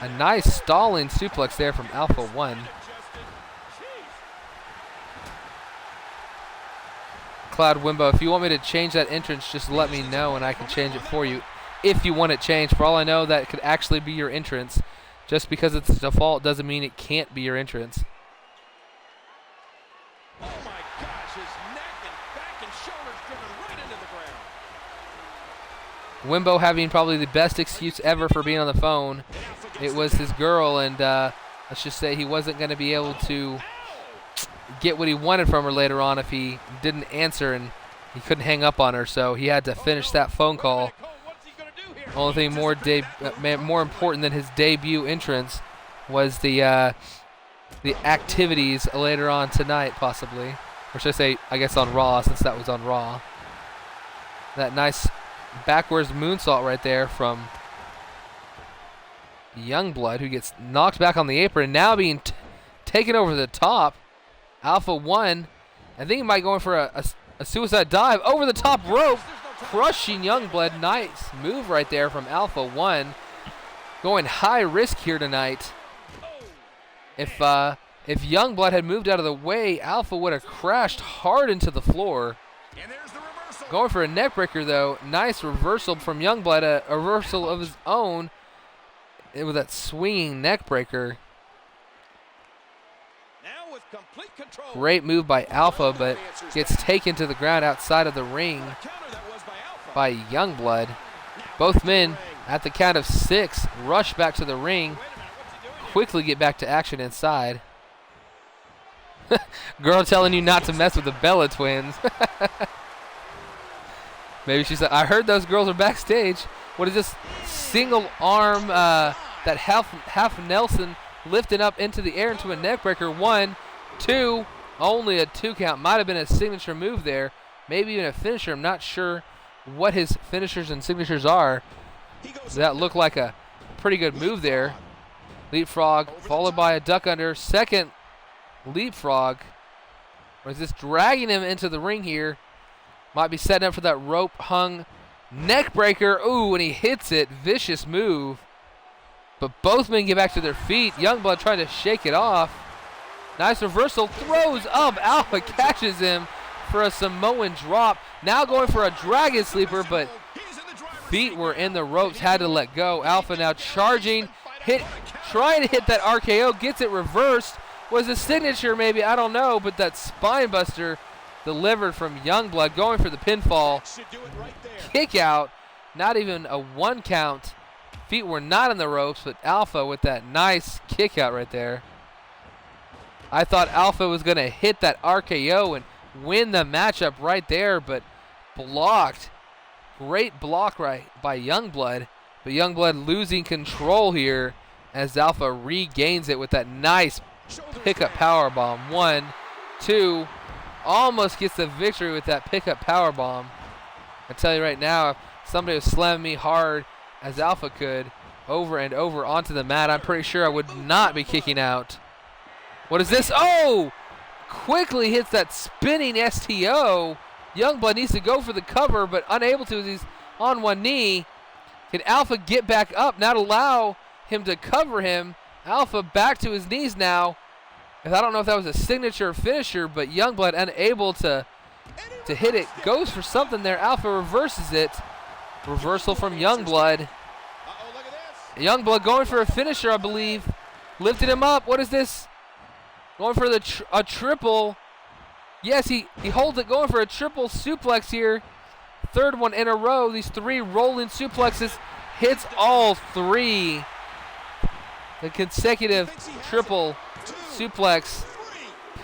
A nice stalling suplex there from Alpha 1. Cloud Wimbo, if you want me to change that entrance, just let me know and I can change it for you. If you want it changed, for all I know, that could actually be your entrance. Just because it's default doesn't mean it can't be your entrance. Oh my gosh, his neck and back and shoulders driven right into the ground. Wimbo having probably the best excuse ever for being on the phone. It was his girl, and let's just say he wasn't going to be able to get what he wanted from her later on if he didn't answer, and he couldn't hang up on her, so he had to finish that phone call. Only thing more important than his debut entrance was the activities later on tonight, possibly. Or should I say, I guess on Raw, since that was on Raw. That nice backwards moonsault right there from Youngblood, who gets knocked back on the apron, now being taken over the top. Alpha 1, I think he might go in for a suicide dive over the top rope, crushing Youngblood. Nice move right there from Alpha 1. Going high risk here tonight. If Youngblood had moved out of the way, Alpha would have crashed hard into the floor. Going for a neck breaker though. Nice reversal from Youngblood, a reversal of his own with that swinging neck breaker. Great move by Alpha, but gets taken to the ground outside of the ring by Youngblood. Both men at the count of 6 rush back to the ring, quickly get back to action inside. Girl telling you not to mess with the Bella twins. Maybe she said, I heard those girls are backstage. What is this? Single arm, that half Nelson lifting up into the air into a neck breaker. 1, 2, only a 2 count. Might have been a signature move there. Maybe even a finisher. I'm not sure what his finishers and signatures are. That looked like a pretty good move there. Leapfrog followed by a duck under. Second leapfrog. Or is this dragging him into the ring here? Might be setting up for that rope hung neck breaker. Ooh, and he hits it. Vicious move. But both men get back to their feet. Youngblood trying to shake it off. Nice reversal. Throws up. Alpha catches him for a Samoan drop. Now going for a dragon sleeper, but feet were in the ropes. Had to let go. Alpha now charging. Trying to hit that RKO. Gets it reversed. Was a signature maybe? I don't know. But that spine buster delivered from Youngblood. Going for the pinfall. Kick out. Not even a 1 count. Feet were not in the ropes, but Alpha with that nice kick out right there. I thought Alpha was going to hit that RKO and win the matchup right there, but blocked. Great block right by Youngblood, but Youngblood losing control here as Alpha regains it with that nice pickup powerbomb. 1, 2, almost gets the victory with that pickup powerbomb. I tell you right now, if somebody was slamming me hard as Alpha could over and over onto the mat, I'm pretty sure I would not be kicking out. What is this? Oh! Quickly hits that spinning STO. Youngblood needs to go for the cover, but unable to as he's on one knee. Can Alpha get back up? Not allow him to cover him. Alpha back to his knees now. I don't know if that was a signature or finisher, but Youngblood unable to hit it. Goes for something there. Alpha reverses it. Reversal from Youngblood. Youngblood going for a finisher, I believe. Lifted him up. What is this? Going for a triple. Yes, he holds it. Going for a triple suplex here. Third one in a row. These 3 rolling suplexes. Hits all 3. The consecutive triple suplex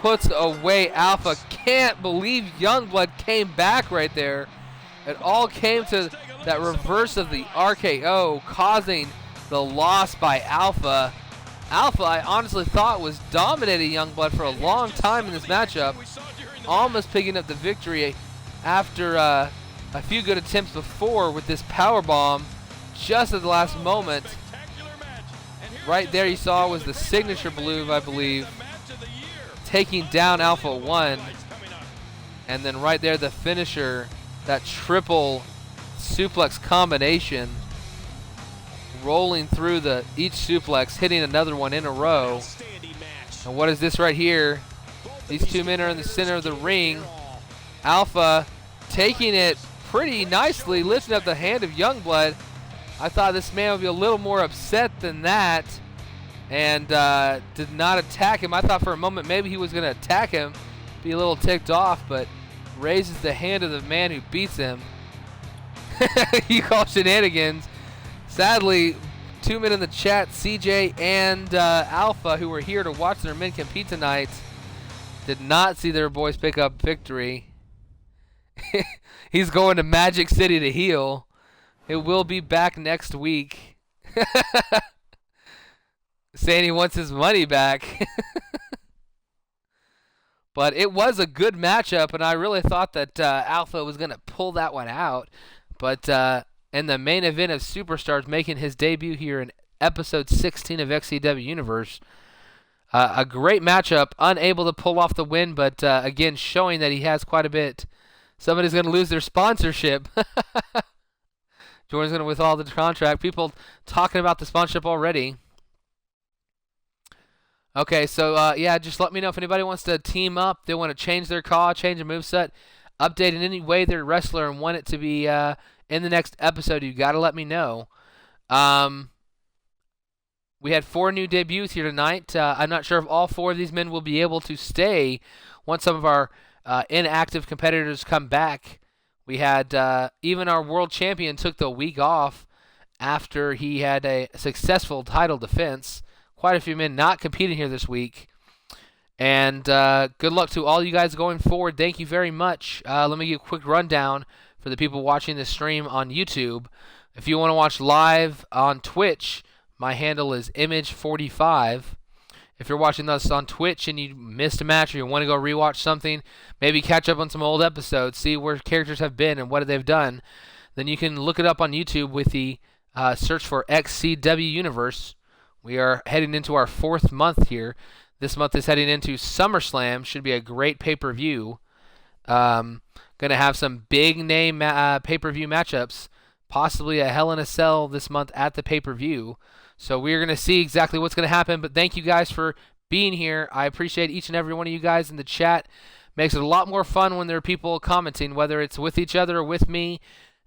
puts away Alpha. Can't believe Youngblood came back right there. It all came to that reverse of the RKO, causing the loss by Alpha. Alpha, I honestly thought, was dominating Youngblood for a long time in this matchup. Almost picking up the victory after a few good attempts before with this powerbomb just at the last moment. Right there you saw was the signature move, I believe, taking down Alpha 1. And then right there the finisher, that triple suplex combination, rolling through each suplex, hitting another one in a row. And what is this right here? These 2 men are in the center of the ring. Alpha taking it pretty nicely, lifting up the hand of Youngblood. I thought this man would be a little more upset than that and did not attack him. I thought for a moment maybe he was going to attack him, be a little ticked off, but raises the hand of the man who beats him. You call shenanigans. Sadly, 2 men in the chat, CJ and Alpha, who were here to watch their men compete tonight, did not see their boys pick up victory. He's going to Magic City to heal. It will be back next week. Saying he wants his money back. But it was a good matchup, and I really thought that Alpha was going to pull that one out. But in the main event of Superstars, making his debut here in episode 16 of XCW Universe, a great matchup, unable to pull off the win, but again, showing that he has quite a bit. Somebody's going to lose their sponsorship. Jordan's going to withdraw the contract. People talking about the sponsorship already. Okay, so yeah, just let me know if anybody wants to team up. They want to change their call, change a moveset, update in any way their wrestler and want it to be in the next episode. You got to let me know. We had 4 new debuts here tonight. I'm not sure if all 4 of these men will be able to stay once some of our inactive competitors come back. We had even our world champion took the week off after he had a successful title defense. Quite a few men not competing here this week. And good luck to all you guys going forward. Thank you very much. Let me give a quick rundown for the people watching this stream on YouTube. If you want to watch live on Twitch, my handle is Image45. If you're watching us on Twitch and you missed a match or you want to go rewatch something, maybe catch up on some old episodes, see where characters have been and what they've done, then you can look it up on YouTube with the search for XCW Universe. We are heading into our 4th month here. This month is heading into SummerSlam. Should be a great pay-per-view. Going to have some big name pay-per-view matchups. Possibly a Hell in a Cell this month at the pay-per-view. So we're going to see exactly what's going to happen. But thank you guys for being here. I appreciate each and every one of you guys in the chat. Makes it a lot more fun when there are people commenting, whether it's with each other or with me.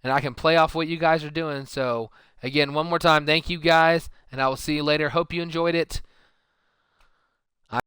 And I can play off what you guys are doing. So, again, one more time, thank you guys. And I will see you later. Hope you enjoyed it.